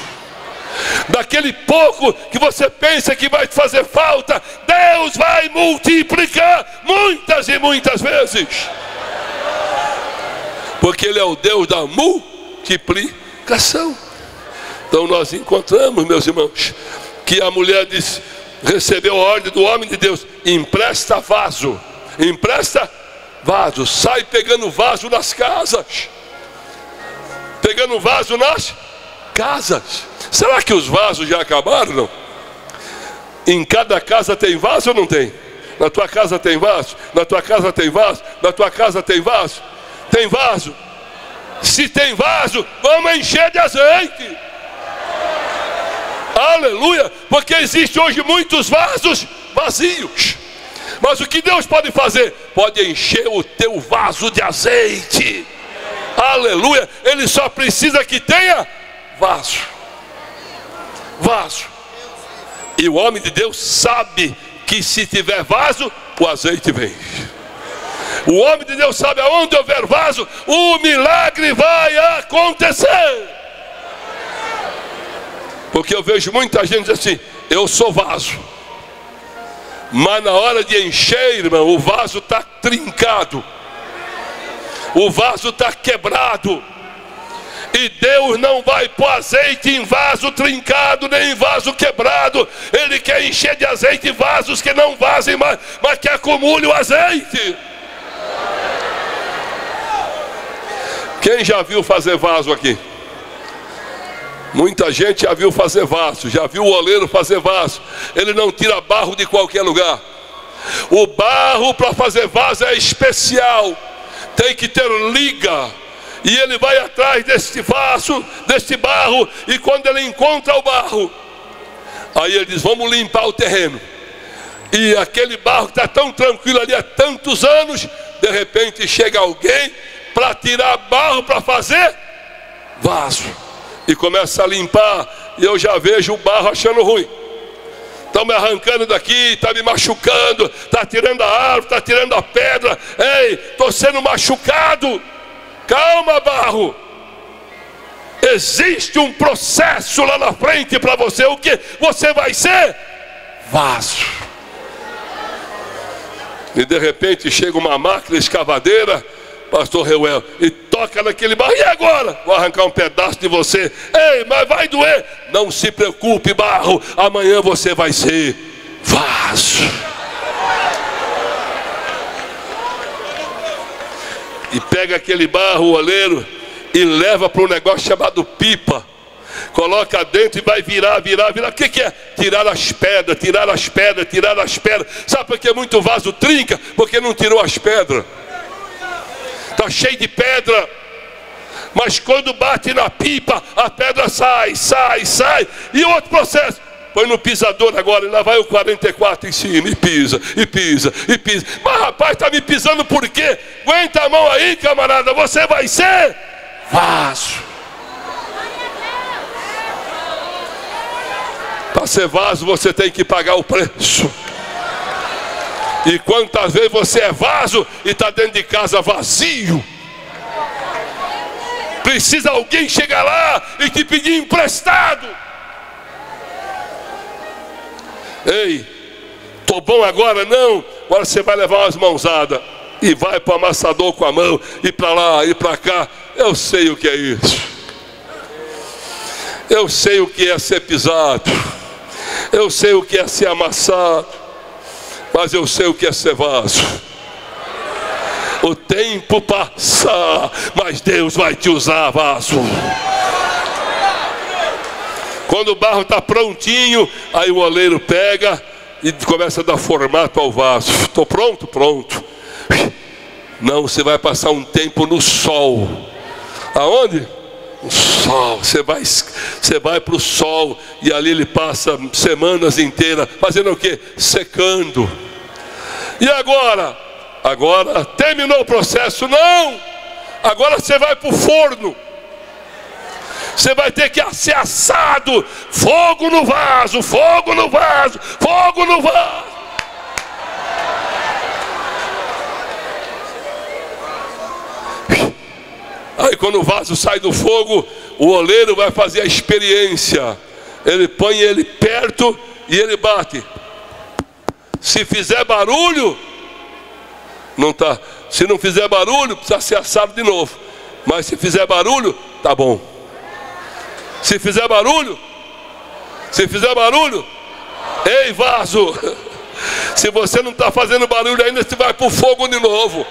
Speaker 4: Daquele pouco que você pensa que vai te fazer falta, Deus vai multiplicar muitas e muitas vezes, porque Ele é o Deus da multiplicação. Então nós encontramos, meus irmãos, que a mulher disse, recebeu a ordem do homem de Deus: empresta vaso, empresta vaso. Sai pegando vaso nas casas, pegando vaso nas casas. Será que os vasos já acabaram? Não? Em cada casa tem vaso ou não tem? Na tua casa tem vaso? Na tua casa tem vaso? Na tua casa tem vaso? Tem vaso? Se tem vaso, vamos encher de azeite. Aleluia. Porque existe hoje muitos vasos vazios. Mas o que Deus pode fazer? Pode encher o teu vaso de azeite. Aleluia. Ele só precisa que tenha vaso. Vaso. E o homem de Deus sabe que se tiver vaso, o azeite vem. O homem de Deus sabe: aonde houver vaso, o milagre vai acontecer. Porque eu vejo muita gente assim, eu sou vaso. Mas na hora de encher, irmão, o vaso está trincado. O vaso está quebrado. E Deus não vai pôr azeite em vaso trincado, nem em vaso quebrado. Ele quer encher de azeite vasos que não vazem mais, mas que acumule o azeite. Quem já viu fazer vaso aqui? Muita gente já viu fazer vaso, já viu o oleiro fazer vaso. Ele não tira barro de qualquer lugar. O barro para fazer vaso é especial. Tem que ter liga. E ele vai atrás deste vaso, deste barro. E quando ele encontra o barro, aí ele diz, vamos limpar o terreno. E aquele barro que está tão tranquilo ali há tantos anos, de repente chega alguém para tirar barro para fazer vaso. E começa a limpar, e eu já vejo o barro achando ruim. Estão me arrancando daqui, está me machucando, está tirando a árvore, está tirando a pedra. Ei, estou sendo machucado. Calma, barro. Existe um processo lá na frente para você. O que? Você vai ser vaso. E de repente chega uma máquina escavadeira, pastor Reuel, e toca naquele barro. E agora? Vou arrancar um pedaço de você. Ei, mas vai doer. Não se preocupe, barro. Amanhã você vai ser vaso. E pega aquele barro, o oleiro, e leva para um negócio chamado pipa. Coloca dentro e vai virar. O que é? Tirar as pedras. Sabe por que muito vaso trinca? Porque não tirou as pedras. Está cheio de pedra. Mas quando bate na pipa, a pedra sai. E outro processo. Põe no pisador agora, e lá vai o 44 em cima, e pisa. Mas rapaz, está me pisando por quê? Aguenta a mão aí, camarada, você vai ser vaso. Para ser vaso, você tem que pagar o preço. E quantas vezes você é vaso e está dentro de casa vazio? Precisa alguém chegar lá e te pedir emprestado. Ei, tô bom agora? Não. Agora você vai levar umas mãozadas e vai para o amassador com a mão, e para lá, e para cá. Eu sei o que é isso. Eu sei o que é ser pisado. Eu sei o que é ser amassado. Mas eu sei o que é ser vaso. O tempo passa, mas Deus vai te usar, vaso. Quando o barro está prontinho, aí o oleiro pega e começa a dar formato ao vaso. Estou pronto? Pronto. Não, você vai passar um tempo no sol. Aonde? No sol. Você vai para o sol, e ali ele passa semanas inteiras fazendo o quê? Secando. E agora? Agora terminou o processo? Não! Agora você vai para o forno. Você vai ter que ser assado. Fogo no vaso. Aí quando o vaso sai do fogo, o oleiro vai fazer a experiência. Ele põe ele perto e ele bate. Se fizer barulho, não tá. Se não fizer barulho, precisa ser assado de novo. Mas se fizer barulho, tá bom. Se fizer barulho, ei, vaso, se você não está fazendo barulho ainda, você vai para o fogo de novo.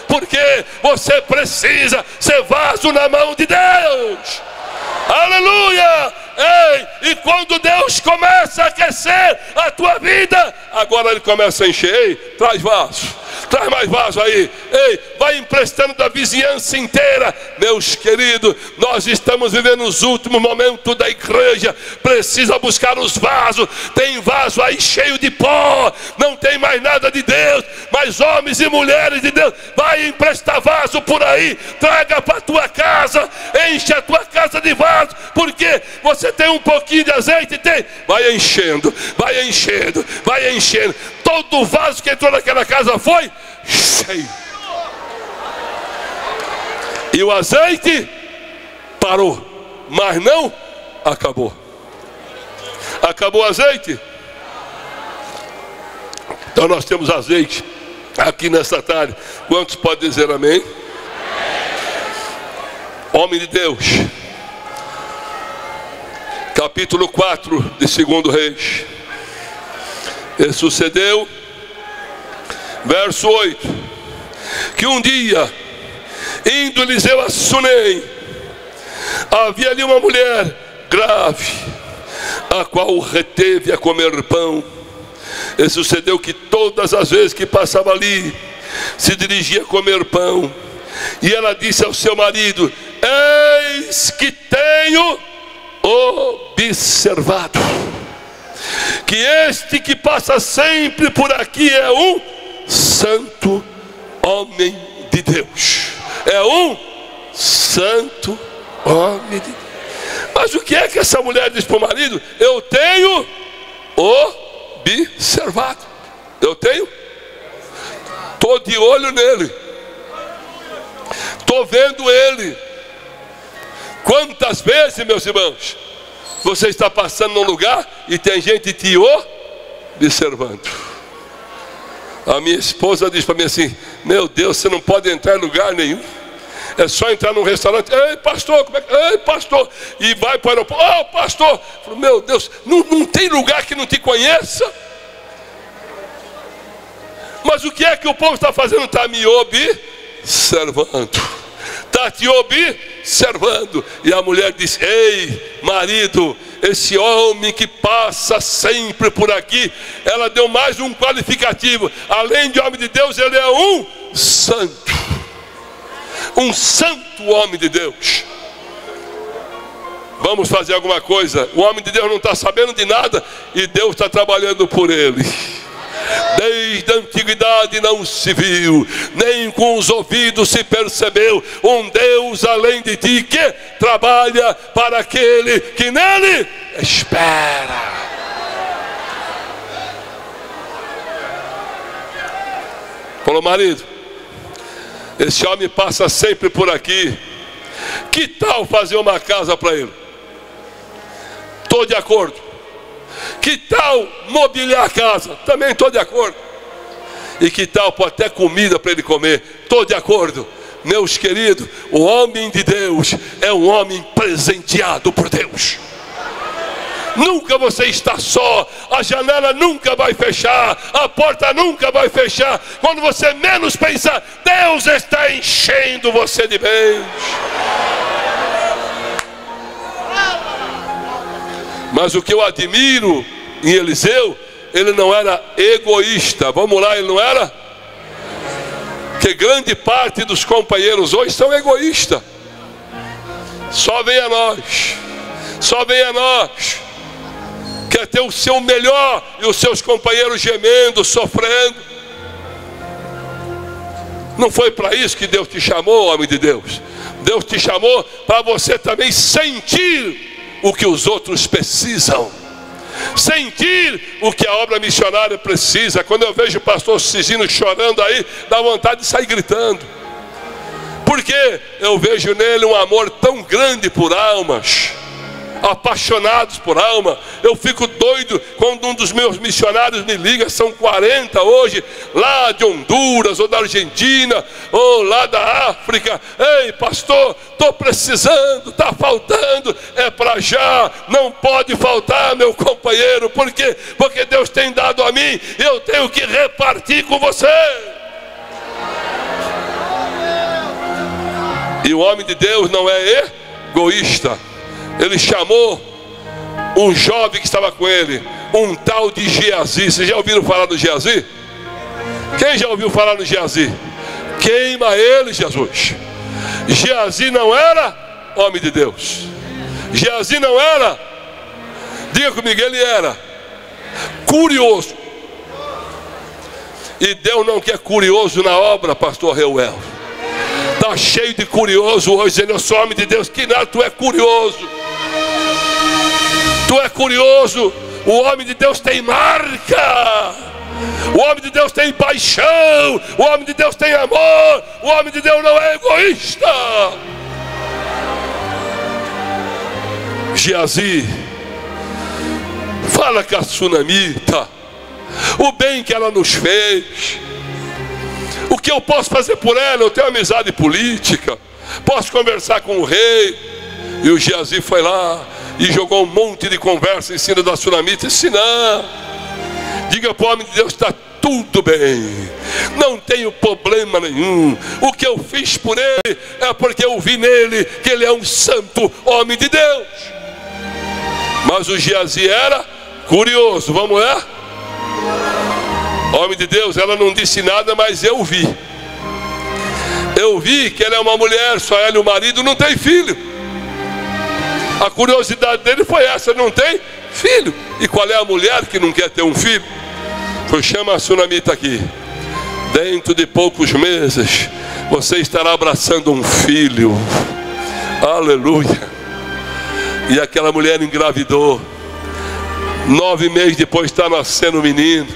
Speaker 4: Porque você precisa ser vaso na mão de Deus. Aleluia! Ei, e quando Deus começa a aquecer a tua vida, agora Ele começa a encher. Ei, traz vaso. Traz mais vaso aí. Ei, vai emprestando da vizinhança inteira. Meus queridos, nós estamos vivendo os últimos momentos da igreja. Precisa buscar os vasos. Tem vaso aí cheio de pó. Não tem mais nada de Deus. Mas homens e mulheres de Deus, vai emprestar vaso por aí. Traga para a tua casa. Enche a tua casa de vaso. Porque você tem um pouquinho de azeite? Tem. Vai enchendo. Todo vaso que entrou naquela casa foi cheio. E o azeite parou. mas não acabou. Acabou o azeite? Então nós temos azeite aqui nesta tarde. Quantos podem dizer amém? Homem de Deus, capítulo 4 de 2 Reis. E sucedeu, verso 8, que um dia, indo Eliseu a Sunem, havia ali uma mulher grave, a qual o reteve a comer pão. E sucedeu que todas as vezes que passava ali, se dirigia a comer pão. E ela disse ao seu marido: eis que tenho observado que este que passa sempre por aqui é um santo homem de Deus. É um santo homem de Deus. Mas o que é que essa mulher diz para o marido? Eu tenho observado. Eu tenho. Estou de olho nele. Estou vendo ele. Quantas vezes, meus irmãos, você está passando num lugar e tem gente te observando? A minha esposa diz para mim assim: meu Deus, você não pode entrar em lugar nenhum. É só entrar num restaurante. Ei, pastor, como é que... Ei, pastor. E vai para o aeroporto. Oh, pastor. Falo, meu Deus, não tem lugar que não te conheça. Mas o que é que o povo está fazendo? Está me observando. Está te observando. E a mulher diz: ei, marido, esse homem que passa sempre por aqui. Ela deu mais um qualificativo. Além de homem de Deus, ele é um santo. Um santo homem de Deus. Vamos fazer alguma coisa. O homem de Deus não está sabendo de nada e Deus está trabalhando por ele. Desde a antiguidade não se viu, nem com os ouvidos se percebeu um Deus além de ti, que trabalha para aquele que nele espera. Falou, marido, esse homem passa sempre por aqui. Que tal fazer uma casa para ele? Estou de acordo. Que tal mobiliar a casa? Também estou de acordo. E que tal pôr até comida para ele comer? Estou de acordo. Meus queridos, o homem de Deus é um homem presenteado por Deus. Nunca você está só. A janela nunca vai fechar. A porta nunca vai fechar. Quando você menos pensar, Deus está enchendo você de bens. Mas o que eu admiro em Eliseu, ele não era egoísta. Vamos lá, ele não era? Que grande parte dos companheiros hoje são egoístas. Só vem a nós. Só vem a nós. Quer ter o seu melhor e os seus companheiros gemendo, sofrendo. Não foi para isso que Deus te chamou, homem de Deus. Deus te chamou para você também sentir o que os outros precisam. Sentir o que a obra missionária precisa. Quando eu vejo o pastor Cisino chorando aí, dá vontade de sair gritando. Porque eu vejo nele um amor tão grande por almas, apaixonados por alma. Eu fico doido quando um dos meus missionários me liga. São 40 hoje, lá de Honduras, ou da Argentina, ou lá da África. Ei, pastor, estou precisando, está faltando. É para já, não pode faltar, meu companheiro. Por quê? Porque Deus tem dado a mim, eu tenho que repartir com você. E o homem de Deus não é egoísta. Ele chamou um jovem que estava com ele, um tal de Geazi. Vocês já ouviram falar do Geazi? Quem já ouviu falar do Geazi? Queima ele, Jesus. Geazi não era homem de Deus. Geazi não era. Diga comigo, ele era curioso. E Deus não quer curioso na obra, pastor Reuel. Está cheio de curioso hoje, dizendo: eu sou homem de Deus. Que nada, tu é curioso. Tu é curioso. O homem de Deus tem marca. O homem de Deus tem paixão. O homem de Deus tem amor. O homem de Deus não é egoísta. Geazi, fala com a sunamita o bem que ela nos fez, o que eu posso fazer por ela. Eu tenho amizade política, posso conversar com o rei. E o Geazi foi lá e jogou um monte de conversa em cima da sunamita. Disse: não, diga para o homem de Deus, está tudo bem, não tenho problema nenhum. O que eu fiz por ele é porque eu vi nele que ele é um santo homem de Deus. Mas o Geazi era curioso. Vamos lá? Homem de Deus, ela não disse nada, mas eu vi. Eu vi que ela é uma mulher, só ela e o marido não tem filho. A curiosidade dele foi essa: não tem filho. E qual é a mulher que não quer ter um filho? Foi: chama a sunamita aqui. Dentro de poucos meses você estará abraçando um filho. Aleluia. E aquela mulher engravidou. 9 meses depois está nascendo um menino.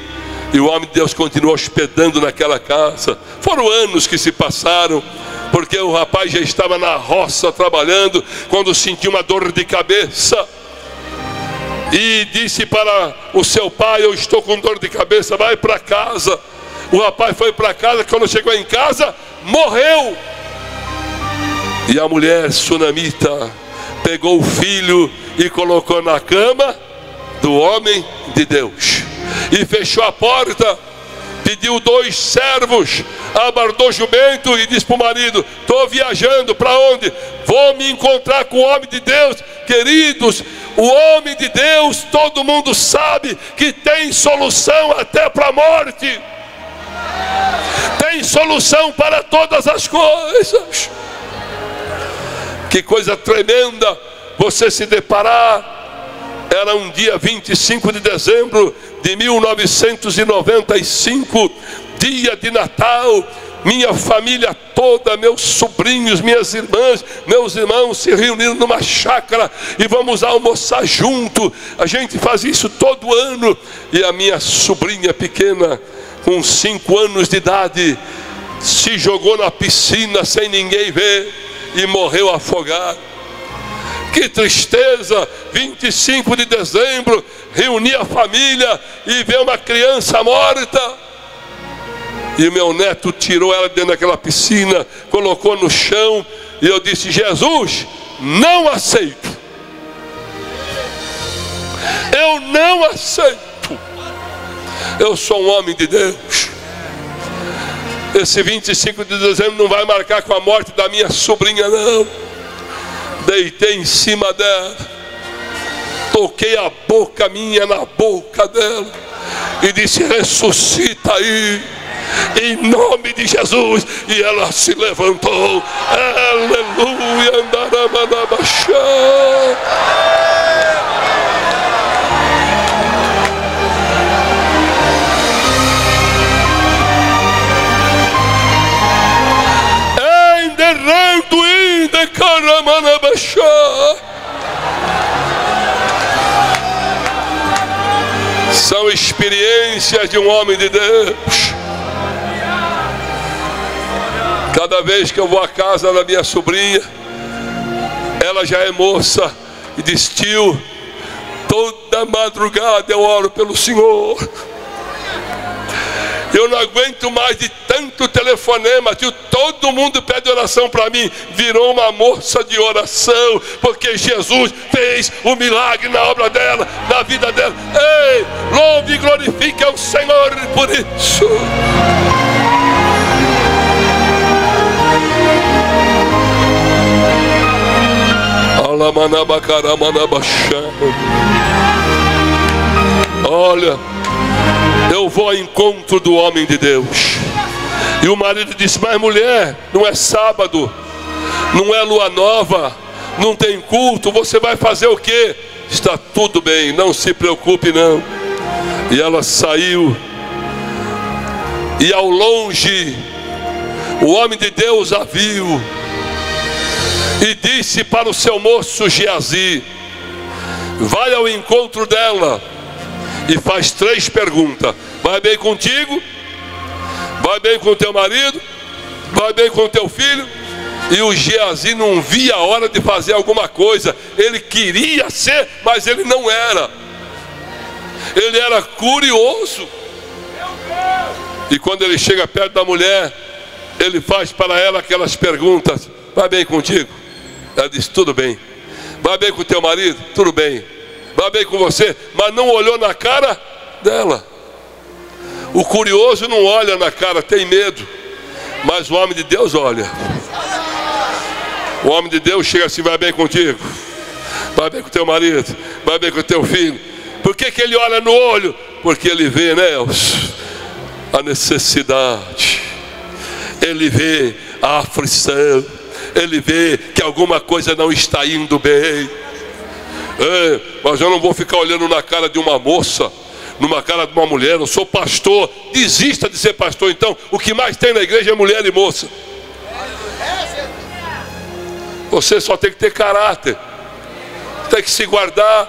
Speaker 4: E o homem de Deus continuou hospedando naquela casa. Foram anos que se passaram, porque o rapaz já estava na roça trabalhando, quando sentiu uma dor de cabeça. E disse para o seu pai: eu estou com dor de cabeça, vai para casa. O rapaz foi para casa. Quando chegou em casa, morreu. E a mulher sunamita pegou o filho e colocou na cama do homem de Deus, e fechou a porta. Pediu 2 servos, abordou o jumento e disse para o marido: estou viajando. Para onde? Vou me encontrar com o homem de Deus. Queridos, o homem de Deus, todo mundo sabe que tem solução até para a morte. Tem solução para todas as coisas. Que coisa tremenda você se deparar. Era um dia 25 de dezembro de 1995, dia de Natal. Minha família toda, meus sobrinhos, minhas irmãs, meus irmãos se reuniram numa chácara e vamos almoçar junto. A gente faz isso todo ano. E a minha sobrinha pequena, com 5 anos de idade, se jogou na piscina sem ninguém ver e morreu afogada. Que tristeza! 25 de dezembro, reuni a família e ver uma criança morta. E o meu neto tirou ela dentro daquela piscina, colocou no chão, e eu disse: Jesus, não aceito. Eu não aceito. Eu sou um homem de Deus. Esse 25 de dezembro não vai marcar com a morte da minha sobrinha, não. Deitei em cima dela, toquei a boca minha na boca dela e disse: ressuscita aí, em nome de Jesus. E ela se levantou. Aleluia. São experiências de um homem de Deus. Cada vez que eu vou à casa da minha sobrinha, ela já é moça e diz: tio, toda madrugada eu oro pelo Senhor. Eu não aguento mais de tanto telefonema, tio, todo mundo pede oração para mim. Virou uma moça de oração, porque Jesus fez um milagre na obra dela, na vida dela. Ei, louve e glorifique ao Senhor por isso. Olha, eu vou ao encontro do homem de Deus. E o marido disse: mas mulher, não é sábado, não é lua nova, não tem culto, você vai fazer o quê? Está tudo bem, não se preocupe não. E ela saiu, e ao longe o homem de Deus a viu e disse para o seu moço Geazi: vai ao encontro dela e faz 3 perguntas. Vai bem contigo? Vai bem com teu marido? Vai bem com teu filho? E o Geazi não via a hora de fazer alguma coisa. Ele queria ser, mas ele não era. Ele era curioso. E quando ele chega perto da mulher, ele faz para ela aquelas perguntas: vai bem contigo? Ela diz: tudo bem. Vai bem com teu marido? Tudo bem. Vai bem com você? Mas não olhou na cara dela. O curioso não olha na cara, tem medo. Mas o homem de Deus olha. O homem de Deus chega assim: vai bem contigo? Vai bem com teu marido? Vai bem com teu filho? Por que ele olha no olho? Porque ele vê, Nelson, a necessidade. Ele vê a aflição. Ele vê que alguma coisa não está indo bem. Mas eu não vou ficar olhando na cara de uma moça, numa cara de uma mulher. Eu sou pastor. Desista de ser pastor. Então o que mais tem na igreja é mulher e moça. Você só tem que ter caráter, tem que se guardar,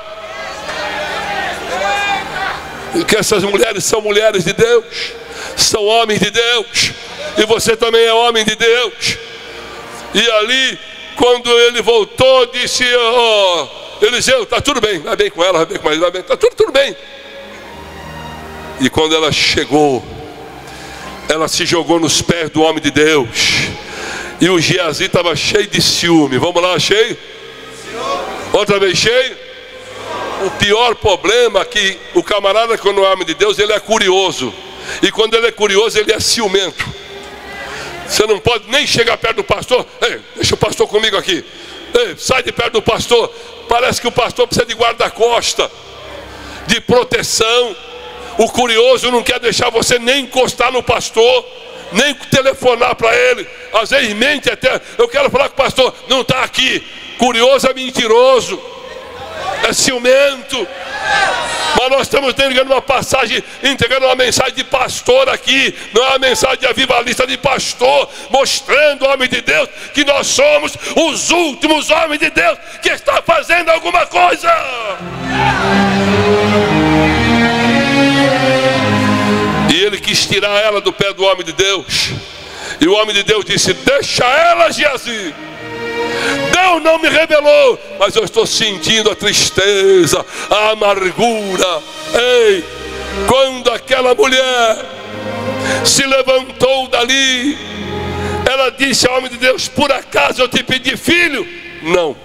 Speaker 4: porque essas mulheres são mulheres de Deus, são homens de Deus, e você também é homem de Deus. E ali, quando ele voltou, disse: Eliseu, está tudo bem, vai bem com ela, vai bem com ele, vai bem, está tudo bem. E quando ela chegou, ela se jogou nos pés do homem de Deus. E o Geazi estava cheio de ciúme. Vamos lá, cheio? Outra vez cheio? O pior problema é que o camarada, quando é homem de Deus, ele é curioso. E quando ele é curioso, ele é ciumento. Você não pode nem chegar perto do pastor. Ei, deixa o pastor comigo aqui. Ei, sai de perto do pastor. Parece que o pastor precisa de guarda-costa, de proteção. O curioso não quer deixar você nem encostar no pastor, nem telefonar para ele. Às vezes mente até: eu quero falar com o pastor, não está aqui. Curioso é mentiroso, é ciumento. Mas nós estamos entregando uma passagem, entregando uma mensagem de pastor aqui. Não é uma mensagem de avivalista, de pastor, mostrando ao homem de Deus que nós somos os últimos homens de Deus que está fazendo alguma coisa. E ele quis tirar ela do pé do homem de Deus. E o homem de Deus disse: deixa ela, Geazi. Deus não me revelou, mas eu estou sentindo a tristeza, a amargura. Ei, quando aquela mulher se levantou dali, ela disse ao homem de Deus: por acaso eu te pedi filho? Não.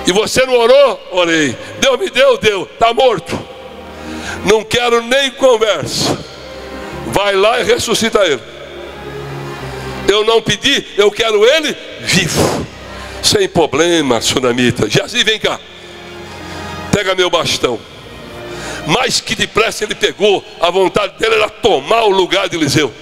Speaker 4: E você não orou? Orei. Deus me deu? Deu. Está morto. Não quero nem conversa. Vai lá e ressuscita ele. Eu não pedi, eu quero ele vivo. Sem problema, sunamita. Geazi, vem cá. Pega meu bastão. Mais que depressa ele pegou. A vontade dele era tomar o lugar de Eliseu.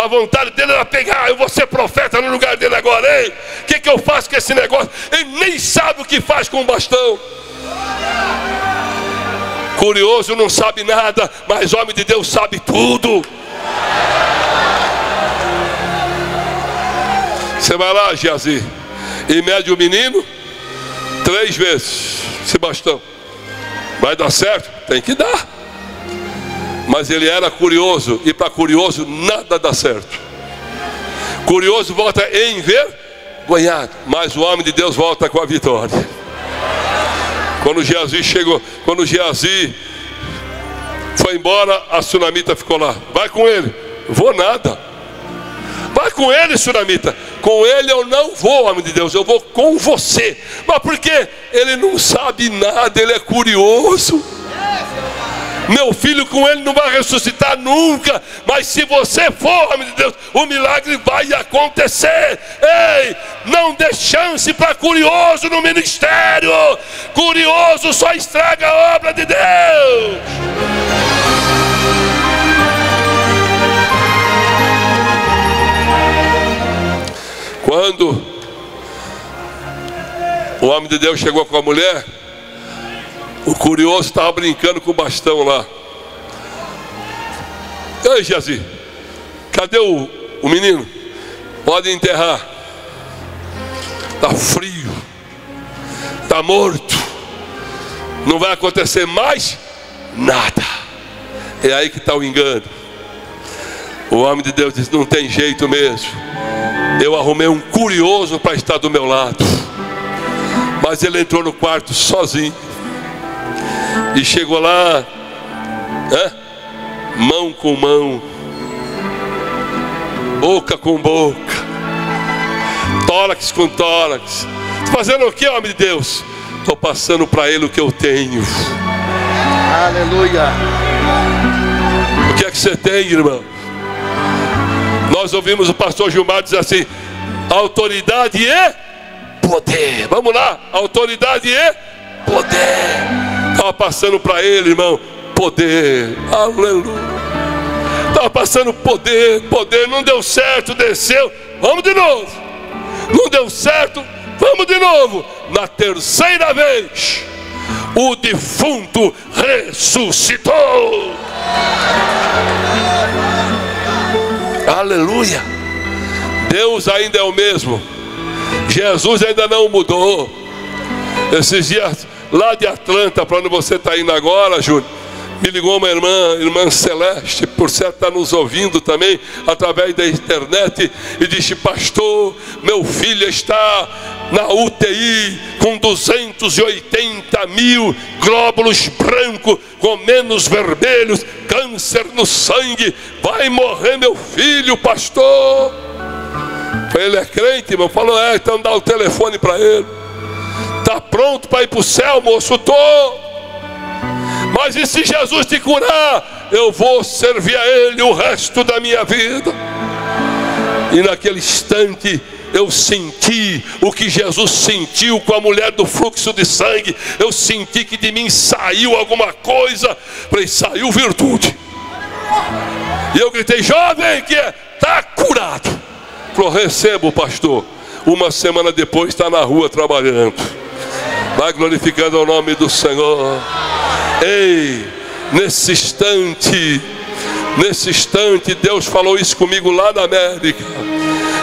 Speaker 4: A vontade dele era pegar: eu vou ser profeta no lugar dele agora. Ei, o que eu faço com esse negócio? Ele nem sabe o que faz com o bastão. Curioso não sabe nada, mas homem de Deus sabe tudo. Você vai lá, Geazi, e mede o menino 3 vezes esse bastão. Vai dar certo? Tem que dar. Mas ele era curioso, e para curioso nada dá certo. Curioso volta envergonhado, mas o homem de Deus volta com a vitória. Quando Geazi chegou, quando Geazi foi embora, a sunamita ficou lá. Vai com ele. Vou nada. Vai com ele, sunamita. Com ele eu não vou, homem de Deus, eu vou com você. Mas por quê? Ele não sabe nada, ele é curioso. Meu filho, com ele não vai ressuscitar nunca. Mas se você for, homem de Deus, o milagre vai acontecer. Ei, não dê chance para curioso no ministério. Curioso só estraga a obra de Deus. Quando o homem de Deus chegou com a mulher, o curioso estava brincando com o bastão lá. Ei, Geazi, cadê o menino? Pode enterrar. Está frio, está morto, não vai acontecer mais nada. É aí que está o engano. O homem de Deus disse: não tem jeito mesmo. Eu arrumei um curioso para estar do meu lado. Mas ele entrou no quarto sozinho. E chegou lá, mão com mão, boca com boca, tórax com tórax. Fazendo o que, homem de Deus? Estou passando para ele o que eu tenho.
Speaker 5: Aleluia.
Speaker 4: O que é que você tem, irmão? Nós ouvimos o pastor Gilmar dizer assim: autoridade e poder. Vamos lá, autoridade e poder. Estava passando para ele, irmão, poder. Aleluia. Estava passando poder, poder. Não deu certo, desceu. Vamos de novo. Não deu certo, vamos de novo. Na terceira vez, o defunto ressuscitou. Aleluia. Deus ainda é o mesmo. Jesus ainda não mudou. Esses dias lá de Atlanta, para onde você está indo agora, Júnior, me ligou uma irmã Celeste, por certo está nos ouvindo também através da internet, e disse: pastor, meu filho está na UTI com 280 mil glóbulos brancos com menos vermelhos, câncer no sangue, vai morrer meu filho, pastor. Ele é crente, irmão? Falou: então dá o telefone para ele. Está pronto para ir para o céu, moço? Estou. Mas e se Jesus te curar? Eu vou servir a Ele o resto da minha vida. E naquele instante eu senti o que Jesus sentiu com a mulher do fluxo de sangue. Eu senti que de mim saiu alguma coisa. Falei: saiu virtude. E eu gritei: jovem, que está curado. Falou: recebo, pastor. Uma semana depois está na rua trabalhando. Vai glorificando o nome do Senhor. Ei, nesse instante Deus falou isso comigo lá na América,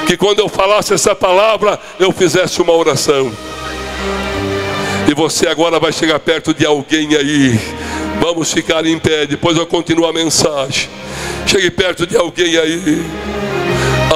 Speaker 4: que quando eu falasse essa palavra, eu fizesse uma oração. E você agora vai chegar perto de alguém aí. Vamos ficar em pé, depois eu continuo a mensagem. Chegue perto de alguém aí.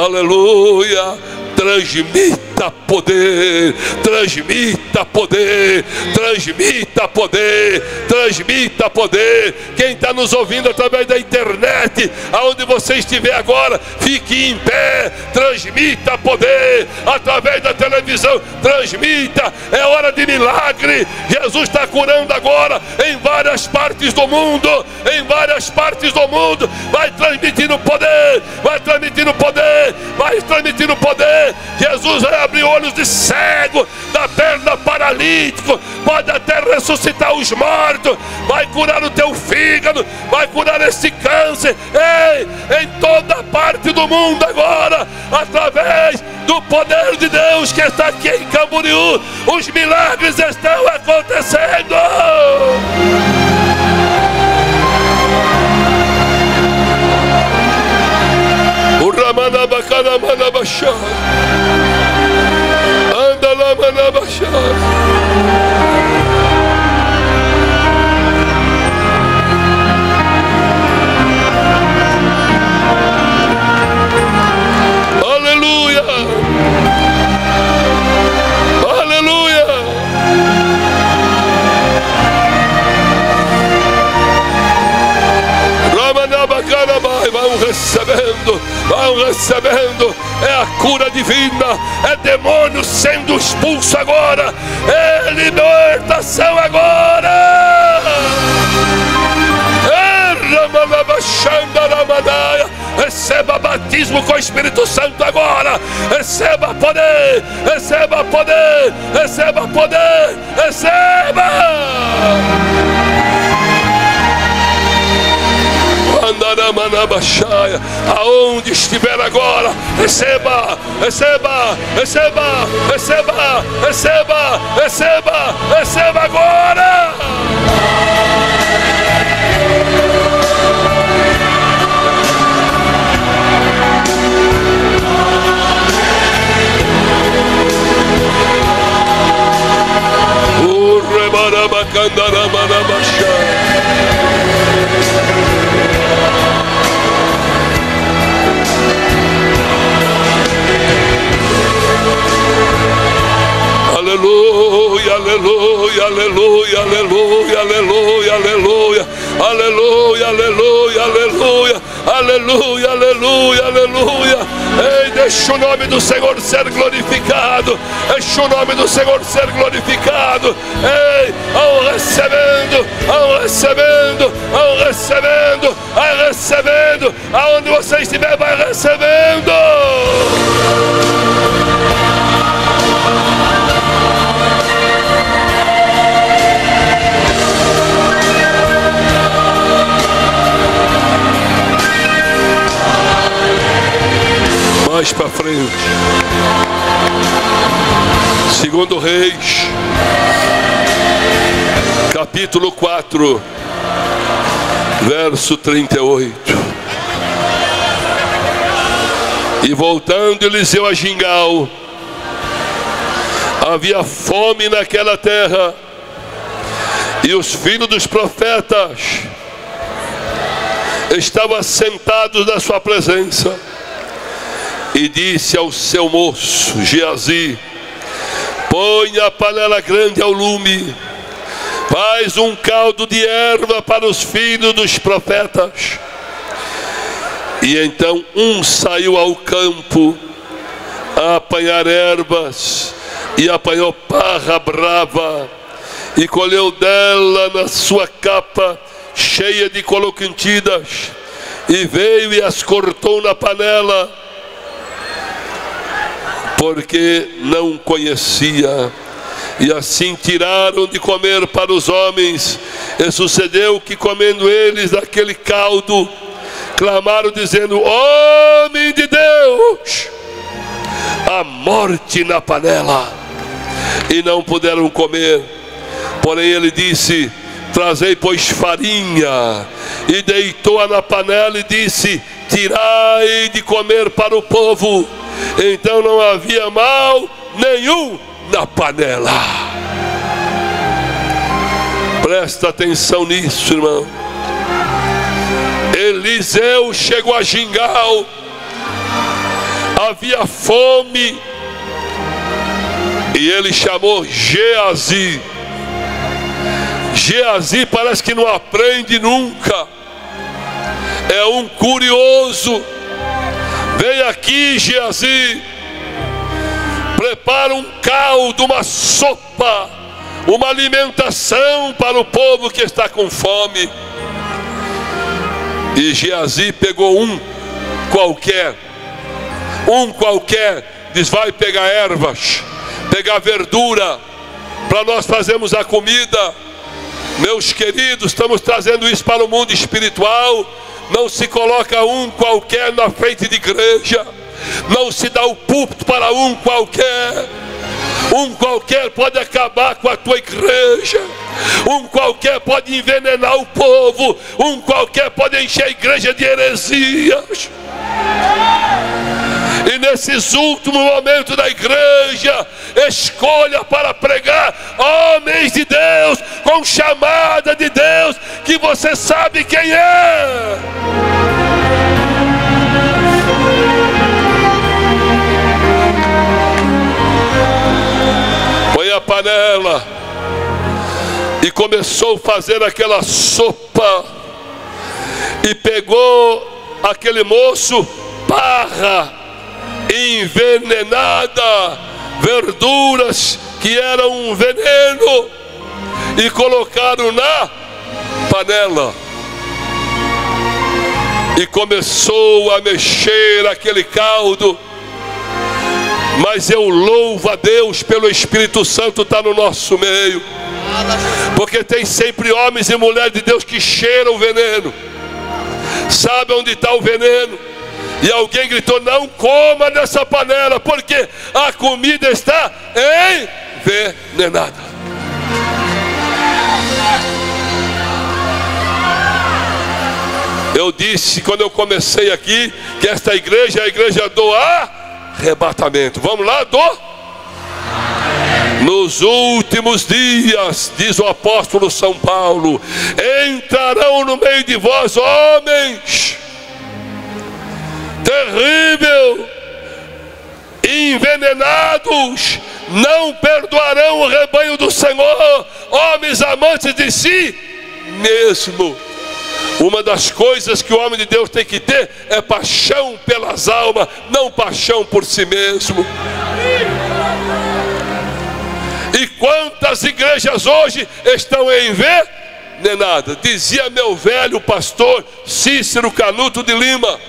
Speaker 4: Aleluia. Transmita poder, transmita poder, transmita poder, transmita poder. Quem está nos ouvindo através da internet, aonde você estiver agora, fique em pé, transmita poder. Através da televisão, transmita. É hora de milagre. Jesus está curando agora em várias partes do mundo, em várias partes do mundo. Vai transmitindo poder, vai transmitindo poder, vai transmitindo poder. Jesus vai abrir olhos de cego, da perna paralítico, pode até ressuscitar os mortos, vai curar o teu fígado, vai curar esse câncer. Ei, em toda parte do mundo agora, através do poder de Deus que está aqui em Camboriú, os milagres estão acontecendo. O Ramanabacana Manabachá. Anda lá, Manabachá. Aleluia. Aleluia. Ramanabacana, vão recebendo, vão recebendo. É a cura divina, é demônio sendo expulso agora, é libertação agora. Receba batismo com o Espírito Santo agora. Receba poder, receba poder, receba poder, receba. Aonde estiver agora, receba, receba, receba, receba, receba, receba, receba agora. O aleluia, aleluia, aleluia, aleluia, aleluia, aleluia, aleluia, aleluia, aleluia, aleluia, aleluia, aleluia. Ei, deixa o nome do Senhor ser glorificado, deixa o nome do Senhor ser glorificado. Ei, ao recebendo, ao recebendo, ao recebendo, ao recebendo, aonde você estiver, vai recebendo. Mais para frente, segundo Reis, capítulo 4, verso 38. E voltando Eliseu a Gilgal, havia fome naquela terra, e os filhos dos profetas estavam sentados na sua presença. E disse ao seu moço Geazi: põe a panela grande ao lume, faz um caldo de erva para os filhos dos profetas. E então um saiu ao campo a apanhar ervas, e apanhou parra brava, e colheu dela na sua capa cheia de coloquintidas, e veio e as cortou na panela, porque não conhecia. E assim tiraram de comer para os homens. E sucedeu que, comendo eles daquele caldo, clamaram dizendo: homem de Deus, a morte na panela. E não puderam comer. Porém ele disse: trazei pois farinha. E deitou-a na panela e disse: tirai de comer para o povo. Então não havia mal nenhum na panela. Presta atenção nisso, irmão. Eliseu chegou a Gilgal, havia fome, e ele chamou Geazi. Geazi parece que não aprende nunca, é um curioso. Vem aqui, Geazi, prepara um caldo, uma sopa, uma alimentação para o povo que está com fome. E Geazi pegou um qualquer, diz: vai pegar ervas, pegar verdura, para nós fazermos a comida. Meus queridos, estamos trazendo isso para o mundo espiritual. Não se coloca um qualquer na frente de igreja, não se dá o púlpito para um qualquer. Um qualquer pode acabar com a tua igreja, um qualquer pode envenenar o povo, um qualquer pode encher a igreja de heresias. E nesses últimos momentos da igreja, escolha para pregar homens de Deus, com chamada de Deus, que você sabe quem é. Põe a panela e começou a fazer aquela sopa, e pegou aquele moço parra envenenada, verduras que eram um veneno, e colocaram na panela, e começou a mexer aquele caldo. Mas eu louvo a Deus pelo Espírito Santo estar no nosso meio, porque tem sempre homens e mulheres de Deus que cheiram o veneno, sabe onde está o veneno. E alguém gritou: não coma nessa panela, porque a comida está envenenada. Eu disse quando eu comecei aqui que esta igreja é a igreja do arrebatamento. Vamos lá, Nos últimos dias, diz o apóstolo São Paulo, entrarão no meio de vós homens terrível, envenenados não perdoarão o rebanho do Senhor, homens amantes de si mesmo. Uma das coisas que o homem de Deus tem que ter é paixão pelas almas, não paixão por si mesmo. E quantas igrejas hoje estão envenenadas? Dizia meu velho pastor Cícero Canuto de Lima,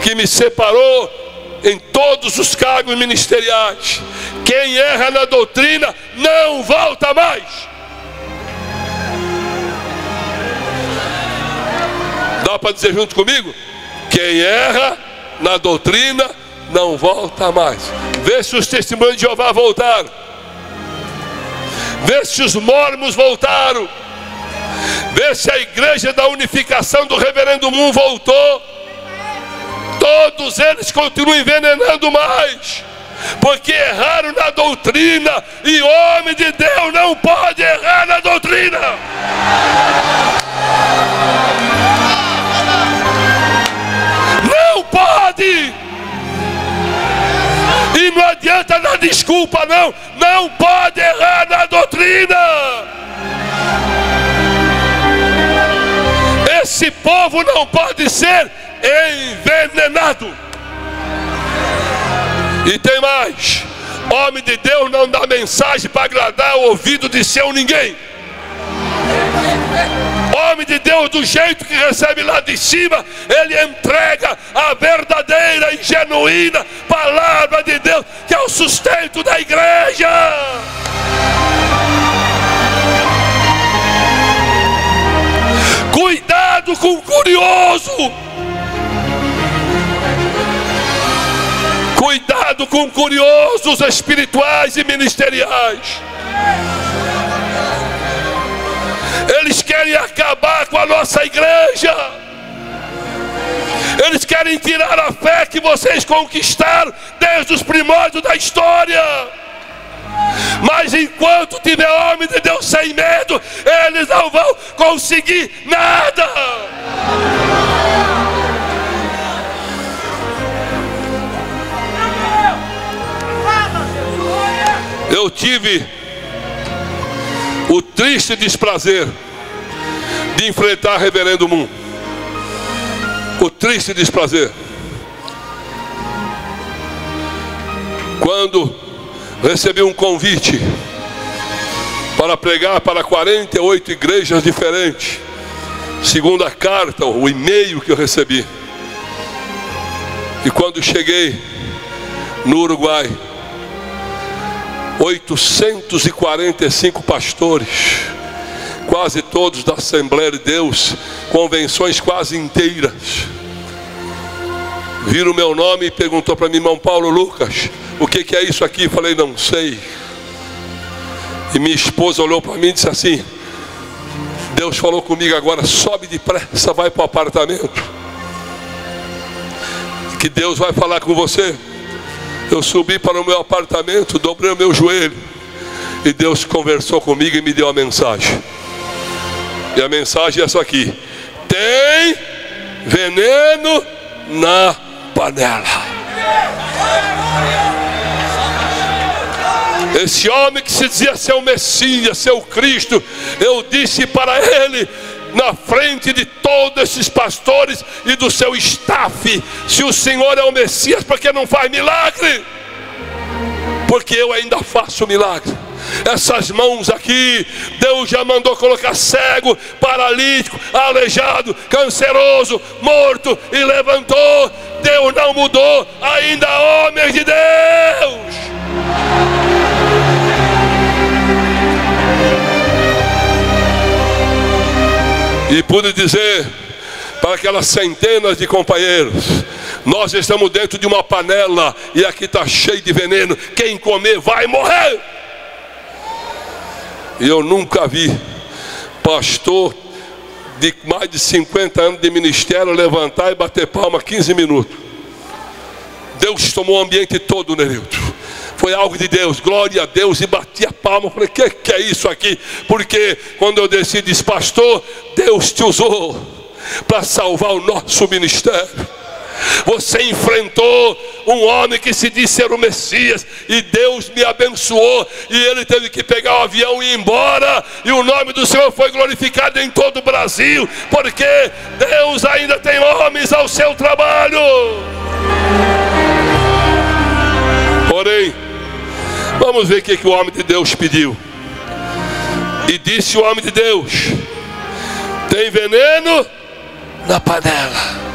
Speaker 4: que me separou em todos os cargos ministeriais: quem erra na doutrina não volta mais. Dá para dizer junto comigo? Quem erra na doutrina não volta mais. Vê se os testemunhos de Jeová voltaram, vê se os mormons voltaram, vê se a igreja da unificação do reverendo Moon voltou. Todos eles continuam envenenando mais, porque erraram na doutrina, e homem de Deus não pode errar na doutrina. Não pode. E não adianta dar desculpa, não. Não pode errar na doutrina. Esse povo não pode ser envenenado. E tem mais: homem de Deus não dá mensagem para agradar o ouvido de seu ninguém. Homem de Deus, do jeito que recebe lá de cima, ele entrega a verdadeira e genuína palavra de Deus, que é o sustento da igreja. Cuidado com o curioso. Cuidado com curiosos espirituais e ministeriais. Eles querem acabar com a nossa igreja. Eles querem tirar a fé que vocês conquistaram desde os primórdios da história. Mas enquanto tiver homem de Deus sem medo, eles não vão conseguir nada. Eu tive o triste desprazer de enfrentar reverendo Moon. O triste desprazer. Quando recebi um convite para pregar para 48 igrejas diferentes, segundo a carta, o e-mail que eu recebi. E quando cheguei no Uruguai, 845 pastores, quase todos da Assembleia de Deus, convenções quase inteiras, viram o meu nome e perguntou para mim: irmão Paulo Lucas, o que é isso aqui? Eu falei: não sei. E minha esposa olhou para mim e disse assim: Deus falou comigo agora, sobe depressa, vai para o apartamento, que Deus vai falar com você. Eu subi para o meu apartamento, dobrei o meu joelho, e Deus conversou comigo e me deu a mensagem. E a mensagem é essa aqui: tem veneno na panela. Esse homem que se dizia ser o Messias, ser o Cristo, eu disse para ele, na frente de todos esses pastores e do seu staff: se o Senhor é o Messias, por que não faz milagre? Porque eu ainda faço milagre. Essas mãos aqui, Deus já mandou colocar cego, paralítico, aleijado, canceroso, morto, e levantou. Deus não mudou, ainda homens de Deus. E pude dizer para aquelas centenas de companheiros: nós estamos dentro de uma panela e aqui está cheio de veneno, quem comer vai morrer. E eu nunca vi pastor de mais de 50 anos de ministério levantar e bater palma 15 minutos. Deus tomou o ambiente todo, Nerildo. Foi algo de Deus, glória a Deus, e bati a palma. Falei: que é isso aqui? Porque quando eu desci, disse: pastor, Deus te usou para salvar o nosso ministério. Você enfrentou um homem que se disse ser o Messias, e Deus me abençoou, e ele teve que pegar o avião e ir embora, e o nome do Senhor foi glorificado em todo o Brasil, porque Deus ainda tem homens ao seu trabalho. Porém, vamos ver o que o homem de Deus pediu. E disse o homem de Deus: tem veneno na panela.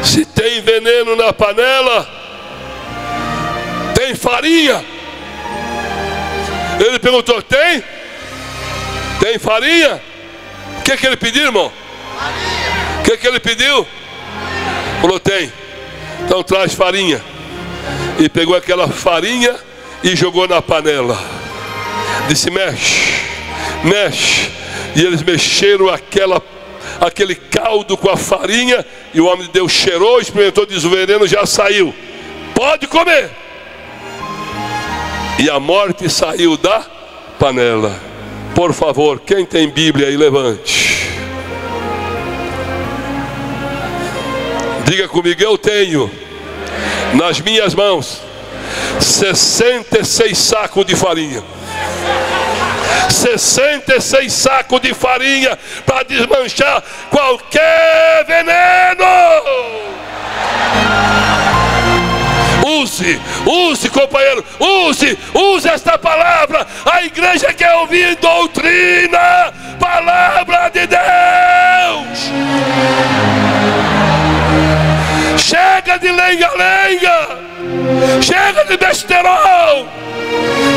Speaker 4: Se tem veneno na panela, tem farinha. Ele perguntou: tem? Tem farinha? O que ele pediu, irmão? O que ele pediu? Falou: tem. Então traz farinha. E pegou aquela farinha e jogou na panela. Disse: mexe, mexe. E eles mexeram aquele caldo com a farinha, e o homem de Deus cheirou, experimentou, diz: o veneno já saiu, pode comer. E a morte saiu da panela. Por favor, quem tem Bíblia aí, levante. Diga comigo: eu tenho nas minhas mãos 66 sacos de farinha. 66 sacos de farinha para desmanchar qualquer veneno. Use, companheiro, use esta palavra. A igreja quer ouvir doutrina, palavra de Deus. Chega de lenga-lenga, chega de besterol.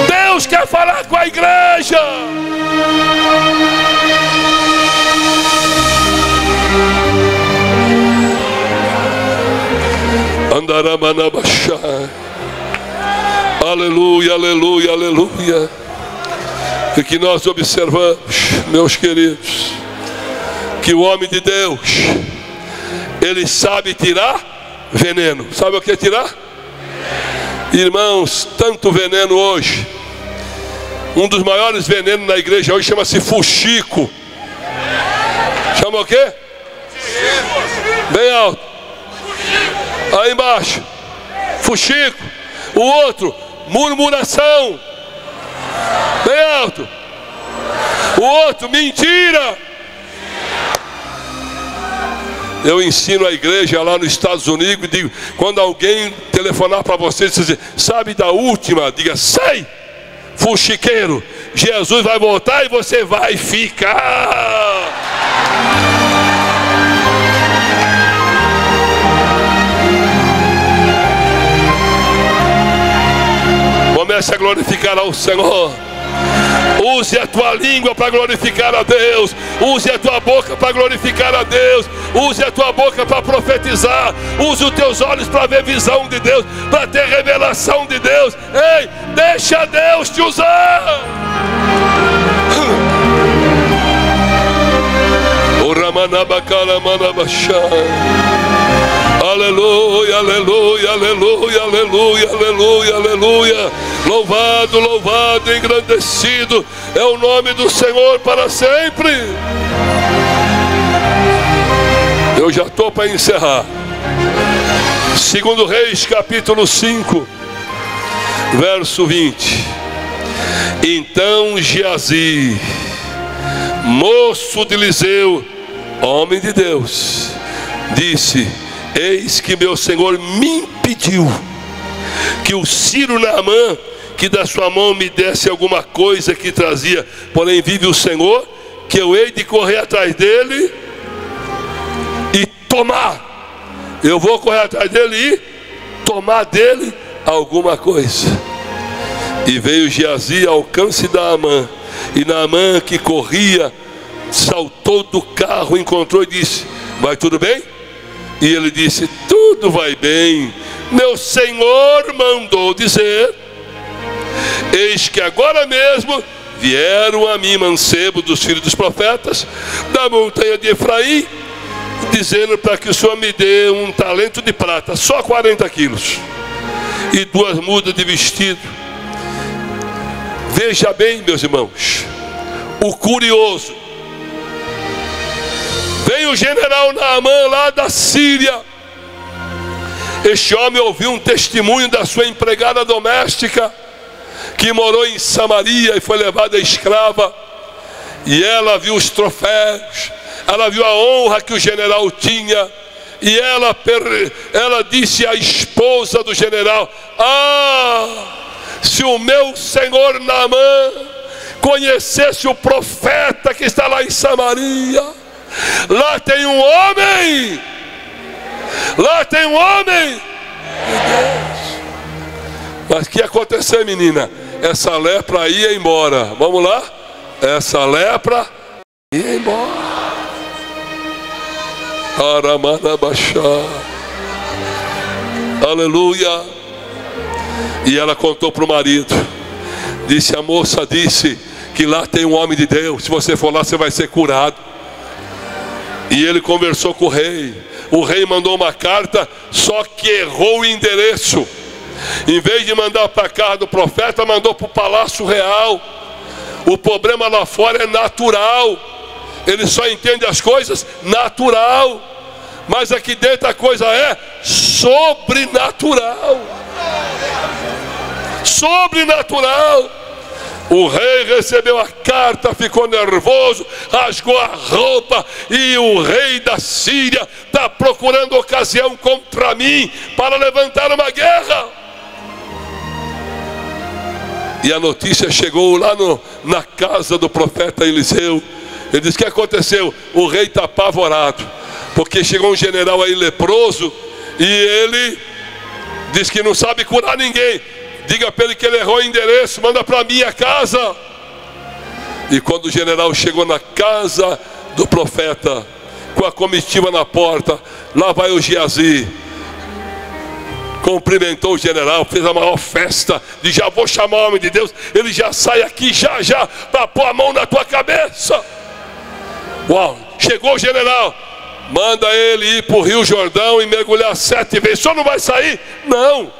Speaker 4: Deus quer falar com a igreja. Andaramanabachá. Aleluia, aleluia, aleluia. E que nós observamos, meus queridos, que o homem de Deus, ele sabe tirar veneno. Sabe o que é tirar? Irmãos, tanto veneno hoje. Um dos maiores venenos na igreja hoje chama-se fuxico. Chama o quê? Bem alto. Aí embaixo, fuxico. O outro, murmuração. Bem alto. O outro, mentira. Eu ensino a igreja lá nos Estados Unidos e digo: quando alguém telefonar para você e dizer: sabe da última? Diga: sei, fuxiqueiro, Jesus vai voltar e você vai ficar. Comece a glorificar ao Senhor. Use a tua língua para glorificar a Deus. Use a tua boca para glorificar a Deus. Use a tua boca para profetizar. Use os teus olhos para ver visão de Deus, para ter revelação de Deus. Ei, deixa Deus te usar. Aleluia, aleluia, aleluia, aleluia, aleluia, aleluia. Louvado, louvado, engrandecido é o nome do Senhor para sempre. Eu já estou para encerrar. 2 Reis, capítulo 5, verso 20. Então Geazi, moço de Eliseu, homem de Deus, disse: eis que meu senhor me impediu que o Ciro Naamã, que da sua mão me desse alguma coisa que trazia, porém vive o Senhor, que eu hei de correr atrás dele e tomar. Eu vou correr atrás dele e tomar dele alguma coisa. E veio Geazi ao alcance de Naamã, e Naamã, que corria, saltou do carro, encontrou e disse: vai tudo bem? E ele disse: tudo vai bem, meu senhor mandou dizer. Eis que agora mesmo vieram a mim mancebos dos filhos dos profetas da montanha de Efraim, dizendo para que o Senhor me dê um talento de prata, só 40 quilos, e 2 mudas de vestido. Veja bem, meus irmãos, o curioso. Veio o general Naamã lá da Síria, Este homem ouviu um testemunho da sua empregada doméstica, que morou em Samaria e foi levada escrava. E ela viu os troféus, ela viu a honra que o general tinha. E ela disse à esposa do general: se o meu senhor Naamã conhecesse o profeta que está lá em Samaria, lá tem um homem, lá tem um homem de Deus. Mas o que aconteceu, menina? Essa lepra ia embora. Vamos lá? Essa lepra ia embora. Aleluia. E ela contou para o marido. Disse: a moça disse que lá tem um homem de Deus, se você for lá você vai ser curado. E ele conversou com o rei. O rei mandou uma carta, só que errou o endereço. Em vez de mandar para a casa do profeta, mandou para o palácio real. O problema lá fora é natural. Ele só entende as coisas natural. Mas aqui dentro a coisa é sobrenatural. Sobrenatural. O rei recebeu a carta, ficou nervoso, rasgou a roupa. E o rei da Síria está procurando ocasião contra mim para levantar uma guerra. E a notícia chegou lá na casa do profeta Eliseu. Ele disse: o que aconteceu? O rei está apavorado, porque chegou um general aí leproso, e ele diz que não sabe curar ninguém. Diga para ele que ele errou o endereço, manda para minha casa. E quando o general chegou na casa do profeta, com a comitiva na porta, lá vai o Geazi. Cumprimentou o general, fez a maior festa, diz: já vou chamar o homem de Deus, ele já sai aqui já para pôr a mão na tua cabeça. Uau, chegou o general, manda ele ir para o Rio Jordão e mergulhar 7 vezes. Só não vai sair? Não,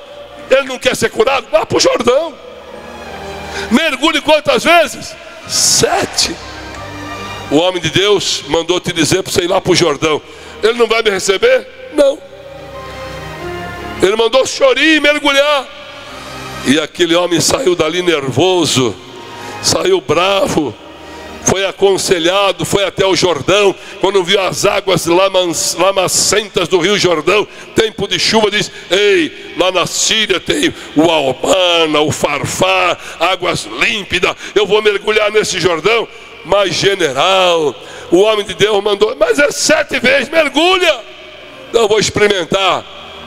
Speaker 4: ele não quer ser curado? Vá para o Jordão, mergulhe quantas vezes? 7. O homem de Deus mandou te dizer para você ir lá para o Jordão. Ele não vai me receber? Não. Ele mandou chorir e mergulhar. E aquele homem saiu dali nervoso, saiu bravo, foi aconselhado, foi até o Jordão. Quando viu as águas lamacentas do Rio Jordão, tempo de chuva, diz: ei, lá na Síria tem o Albana, o Farfar, águas límpidas, eu vou mergulhar nesse Jordão. Mas general, o homem de Deus mandou: mas é 7 vezes, mergulha. Então eu vou experimentar.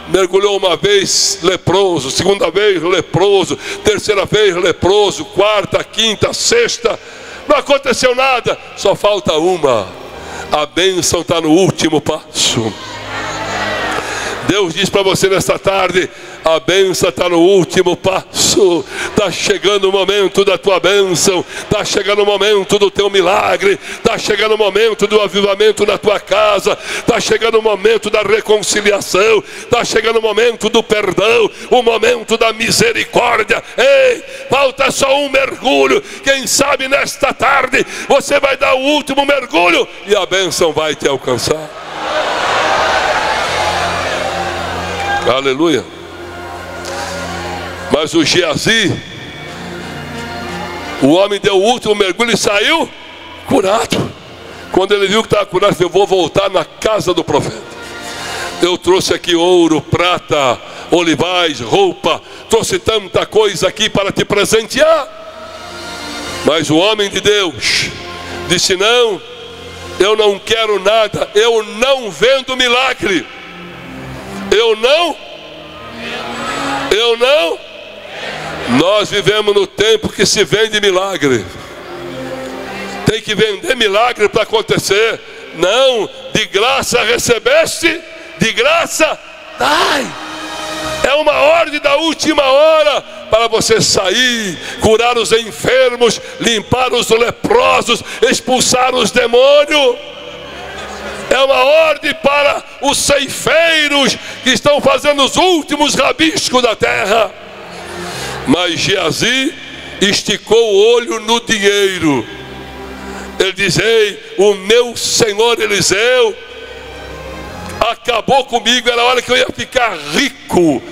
Speaker 4: Mergulhou uma vez, leproso. Segunda vez, leproso. Terceira vez, leproso. Quarta, quinta, sexta. Não aconteceu nada. Só falta uma. A bênção está no último passo. Deus diz para você nesta tarde: a bênção está no último passo. Está chegando o momento da tua bênção. Está chegando o momento do teu milagre. Está chegando o momento do avivamento na tua casa. Está chegando o momento da reconciliação. Está chegando o momento do perdão. O momento da misericórdia. Ei, falta só um mergulho. Quem sabe nesta tarde você vai dar o último mergulho e a bênção vai te alcançar. Aleluia. Mas o Geazi, o homem deu o último mergulho e saiu curado. Quando ele viu que estava curado, ele falou: eu vou voltar na casa do profeta. Eu trouxe aqui ouro, prata, olivais, roupa, trouxe tanta coisa aqui para te presentear. Mas o homem de Deus disse: não, eu não quero nada, eu não vendo milagre. Eu não. Nós vivemos no tempo que se vende milagre. Tem que vender milagre para acontecer. Não, de graça recebeste, de graça dai. É uma ordem da última hora para você sair, curar os enfermos, limpar os leprosos, expulsar os demônios. É uma ordem para os ceifeiros que estão fazendo os últimos rabiscos da terra. Mas Geazi esticou o olho no dinheiro. Ele diz: ei, o meu senhor Eliseu acabou comigo, era a hora que eu ia ficar rico,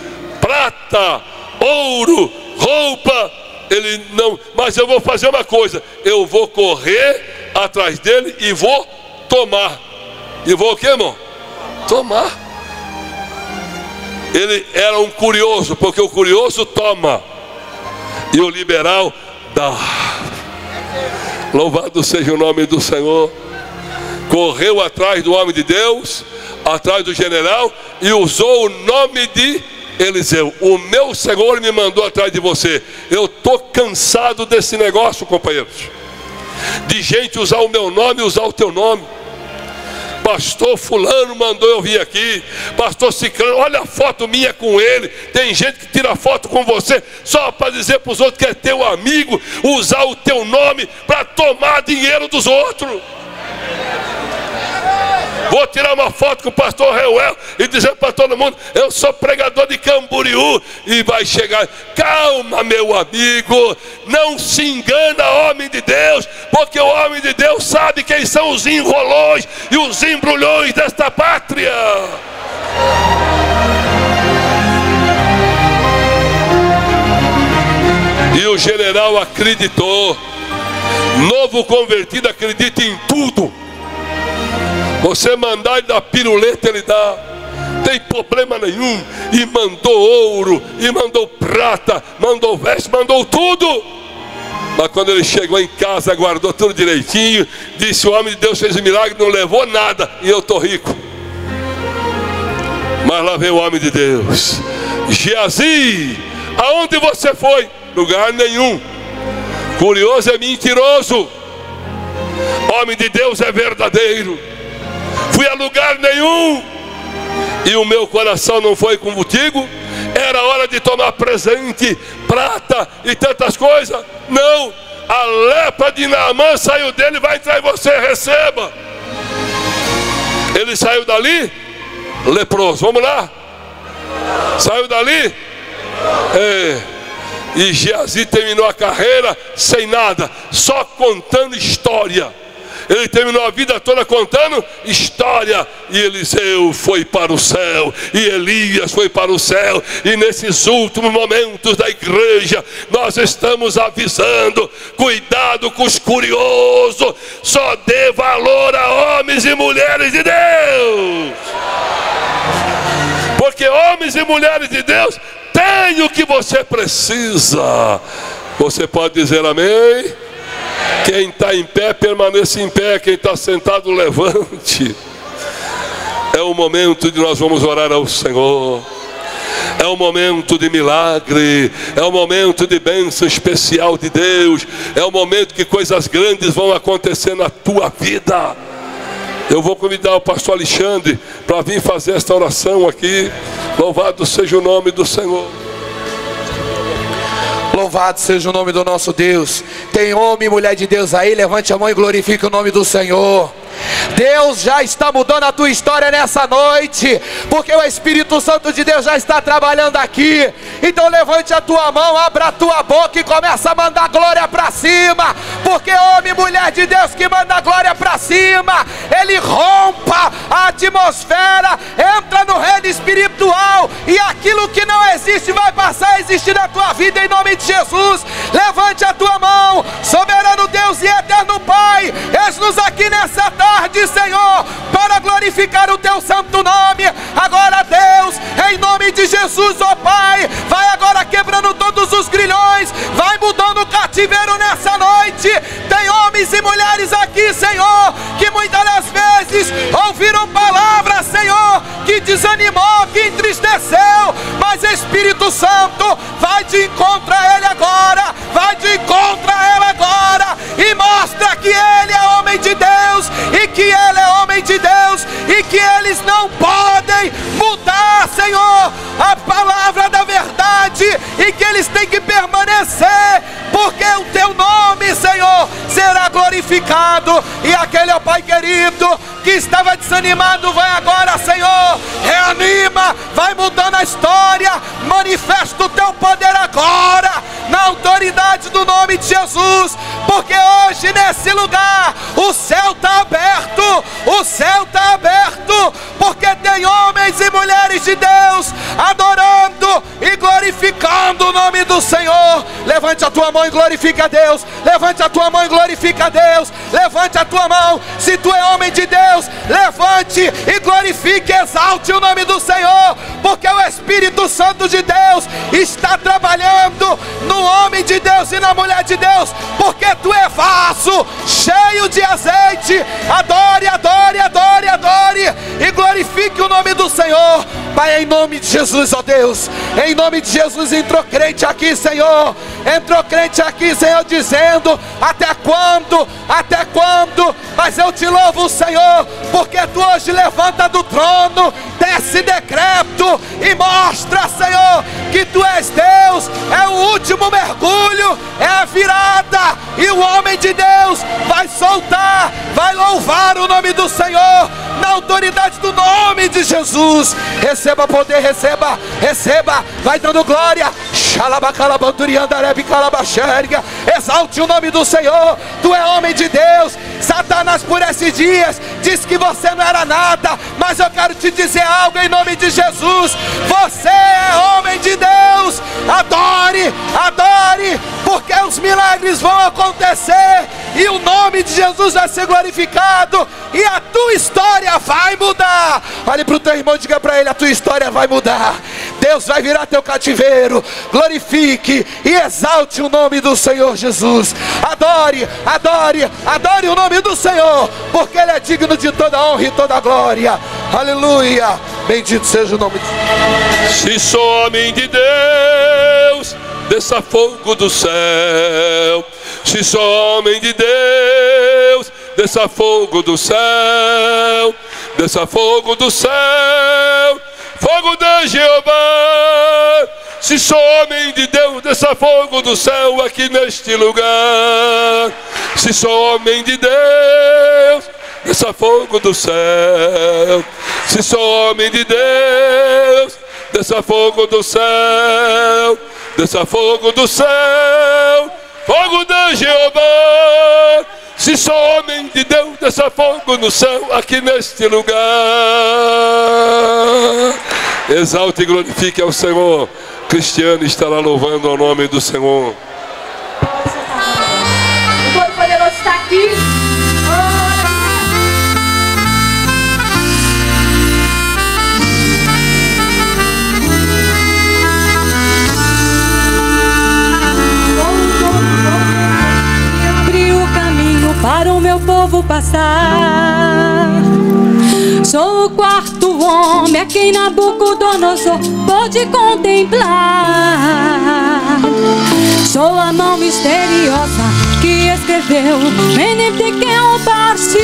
Speaker 4: prata, ouro, roupa. Ele não, mas eu vou fazer uma coisa, eu vou correr atrás dele e vou tomar. E vou o que, irmão? Tomar. Ele era um curioso, porque o curioso toma e o liberal dá. Louvado seja o nome do Senhor. Correu atrás do homem de Deus, atrás do general, e usou o nome de Eliseu. O meu Senhor me mandou atrás de você. Eu estou cansado desse negócio, companheiros, de gente usar o meu nome e usar o teu nome. Pastor fulano mandou eu vir aqui, pastor ciclano, olha a foto minha com ele. Tem gente que tira foto com você só para dizer para os outros que é teu amigo, usar o teu nome para tomar dinheiro dos outros. Vou tirar uma foto com o pastor Reuel e dizer para todo mundo, eu sou pregador de Camboriú. E vai chegar, calma meu amigo, não se engana homem de Deus, porque o homem de Deus sabe quem são os enrolões e os embrulhões desta pátria. E o general acreditou. Novo convertido acredita em tudo. Você mandar ele dar piruleta, ele dá, tem problema nenhum. E mandou ouro, e mandou prata, mandou veste, mandou tudo. Mas quando ele chegou em casa, guardou tudo direitinho, disse: o homem de Deus fez um milagre, não levou nada, e eu estou rico. Mas lá veio o homem de Deus: Geazi, aonde você foi? Lugar nenhum. Curioso é mentiroso, homem de Deus é verdadeiro. Fui a lugar nenhum, e o meu coração não foi contigo. Era hora de tomar presente, prata e tantas coisas. Não, a lepra de Naamã saiu dele, vai entrar em você, receba. Ele saiu dali leproso, vamos lá. Saiu dali, e Geazi terminou a carreira sem nada, só contando história. Ele terminou a vida toda contando história. E Eliseu foi para o céu, e Elias foi para o céu. E nesses últimos momentos da igreja, nós estamos avisando: cuidado com os curiosos. Só dê valor a homens e mulheres de Deus, porque homens e mulheres de Deus têm o que você precisa. Você pode dizer amém? Quem está em pé, permaneça em pé. Quem está sentado, levante. É o momento de nós vamos orar ao Senhor. É o momento de milagre. É o momento de bênção especial de Deus. É o momento que coisas grandes vão acontecer na tua vida. Eu vou convidar o pastor Alexandre para vir fazer esta oração aqui. Louvado seja o nome do Senhor.
Speaker 5: Louvado seja o nome do nosso Deus. Tem homem e mulher de Deus aí? Levante a mão e glorifique o nome do Senhor. Deus já está mudando a tua história nessa noite, porque o Espírito Santo de Deus já está trabalhando aqui. Então levante a tua mão, abra a tua boca e começa a mandar glória para cima, porque homem e mulher de Deus que manda glória para cima, ele rompa a atmosfera, entra no reino espiritual, e aquilo que não existe vai passar a existir na tua vida, em nome de Jesus. Levante a tua mão, soberano Deus e eterno Pai, eis-nos aqui nessa tarde, Senhor, para glorificar o teu santo nome. Agora, Deus, em nome de Jesus, ó Pai, vai agora quebrando todos os grilhões, vai mudando o cativeiro nessa noite. Tem homens e mulheres aqui, Senhor, que muitas das vezes ouviram palavras, Senhor, que desanimou, que entristeceu, mas Espírito Santo, vai de encontro a ele agora, vai de encontro a ela agora, e mostra que ele é homem de Deus, e que ele é homem de Deus, e que eles não podem mudar, Senhor, a palavra da verdade, e que eles têm que permanecer, porque o teu nome, Senhor, será glorificado. E aquele, ó Pai querido, que estava desanimado, vai agora, Senhor, reanima, vai mudando a história, manifesta o teu poder agora, na autoridade do nome de Jesus, porque hoje nesse lugar o céu está aberto, o céu está aberto, porque tem homens e mulheres de Deus adorando e glorificando o nome do Senhor. Levante a tua mão e glorifica a Deus, levante a tua mão e glorifica a Deus, levante a tua mão, se tu é homem de Deus, levante e glorifique, exalte o nome do Senhor, porque o Espírito Santo de Deus está trabalhando no homem de Deus e na mulher de Deus, porque tu é vaso cheio de azeite. Adore, adore, adore, adore e glorifique o nome do Senhor. Pai, em nome de Jesus, ó Deus, em nome de Jesus, entrou crente aqui, Senhor, entrou crente aqui, Senhor, dizendo: até quando? Até quando? Mas eu te louvo, Senhor, porque tu hoje levanta do trono, desce decreto e mostra, Senhor, que tu és Deus. É o último mergulho, é a virada, e o homem de Deus vai soltar, vai louvar o nome do Senhor na autoridade do nome de Jesus. Receba poder, receba, receba, vai dando glória. Exalte o nome do Senhor. Tu é homem de Deus. Satanás por esses dias disse que você não era nada, mas eu quero te dizer algo em nome de Jesus: você é homem de Deus. Adore, adore, porque os milagres vão acontecer e o nome de Jesus vai ser glorificado e a tua história vai mudar. Olhe para o teu irmão e diga para ele: a tua história vai mudar. Deus vai virar teu cativeiro. Glorifique e exalte o nome do Senhor Jesus. Adore, adore, adore o nome do Senhor, porque Ele é digno de toda honra e toda glória. Aleluia. Bendito seja o nome de Deus.
Speaker 4: Se sou homem de Deus, desça fogo do céu. Se sou homem de Deus, desça fogo do céu. Desça fogo do céu, fogo de Jeová. Se sou homem de Deus, desça fogo do céu aqui neste lugar. Se sou homem de Deus, desça fogo do céu. Se sou homem de Deus, desça fogo do céu. Desça fogo do céu, fogo de Jeová. Se sou homem de Deus, desça fogo no céu aqui neste lugar. Exalte e glorifique ao Senhor. Cristiano estará louvando ao nome do Senhor.
Speaker 1: O Todo-Poderoso está aqui.
Speaker 2: Abre o caminho para o meu povo passar. Sou o quarto homem a quem Nabucodonosor pôde contemplar. Sou a mão misteriosa que escreveu Menem-Tekel Parsim.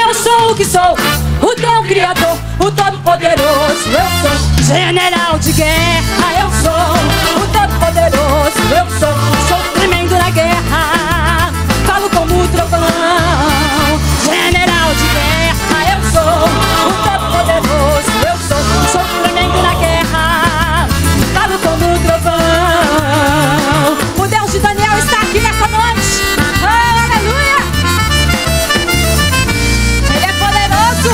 Speaker 2: Eu sou o que sou, o teu Criador, o Todo-Poderoso. Eu sou general de guerra. Eu sou o Todo-Poderoso. Eu sou tremendo na guerra. Falo como o trovão. General de guerra, eu sou o Todo-Poderoso. Eu sou tremendo na guerra. Falo como o trovão. O Deus de Daniel está aqui nessa noite. Oh, aleluia! Ele é poderoso.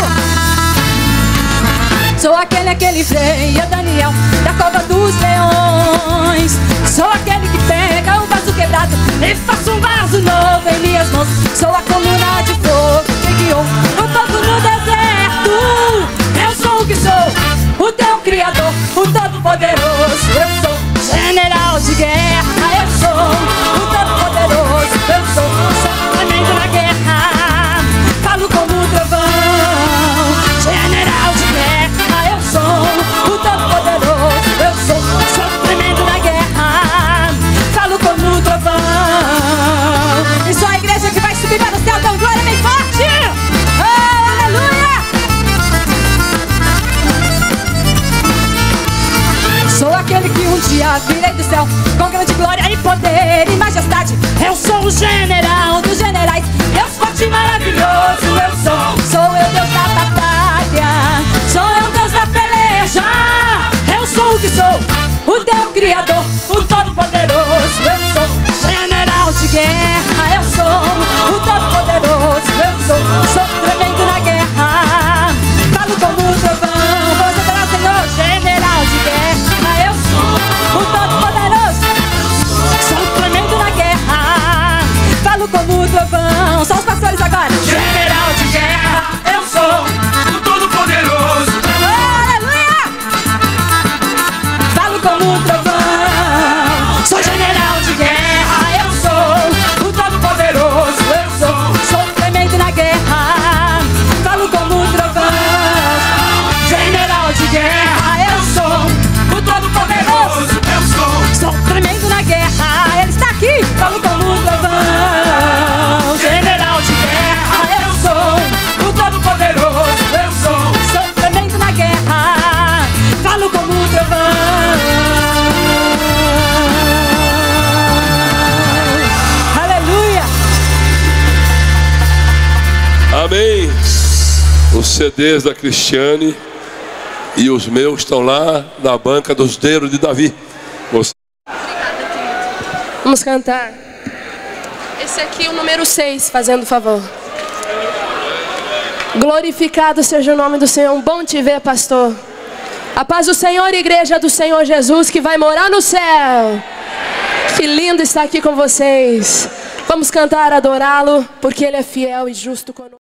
Speaker 2: Sou aquele que livreia Daniel da cova dos leões. Sou aquele que pega o vaso quebrado e faço um vaso novo em minhas mãos. Sou a coluna de fogo que guiou o povo no deserto. Eu sou o que sou, o teu Criador, o Todo-Poderoso. Eu sou general de guerra. Eu sou o Todo-Poderoso. Eu sou tremendo na guerra. Falo como o trovão. General de guerra. Eu sou o Todo-Poderoso. Eu sou tremendo na guerra. Falo como o trovão. E só a igreja que vai subir para o céu, dão glória bem forte. Oh, aleluia! Sou aquele que um dia virei do céu com grande glória e poder e majestade. Eu sou o general dos generais, Deus forte e maravilhoso. Eu sou eu Deus da batalha, sou eu Deus da peleja. Eu sou o que sou, o teu Criador.
Speaker 1: Criador, o Todo-Poderoso. Eu sou general de guerra. Eu sou o Todo-Poderoso. Eu sou tremendo na guerra. Falo como o trovão. Você terá, Senhor, general de guerra. Eu sou o Todo-Poderoso. Sou tremendo na guerra. Falo como o trovão. Só os pastores agora. General de guerra. Eu sou
Speaker 4: O Todo-Poderoso.
Speaker 1: aleluia! Falo como um trovão. Sou general de guerra. Eu sou o Todo-Poderoso. Eu sou tremendo na guerra. Falo como um trovão. General de guerra. Eu sou o Todo-Poderoso.
Speaker 4: Eu
Speaker 1: Sou tremendo na guerra. Ele está aqui. Falo como um trovão. General de guerra. Eu sou o Todo-Poderoso. Eu sou tremendo na guerra. Falo como um trovão. Aleluia.
Speaker 4: Amém. Os CDs da Cristiane e os meus estão lá na banca dos dedos de Davi. Você...
Speaker 6: Vamos cantar. Esse aqui é o número 6, fazendo favor. Glorificado seja o nome do Senhor. Bom te ver, pastor. A paz do Senhor, igreja do Senhor Jesus, que vai morar no céu. Que lindo estar aqui com vocês. Vamos cantar, adorá-lo, porque Ele é fiel e justo conosco.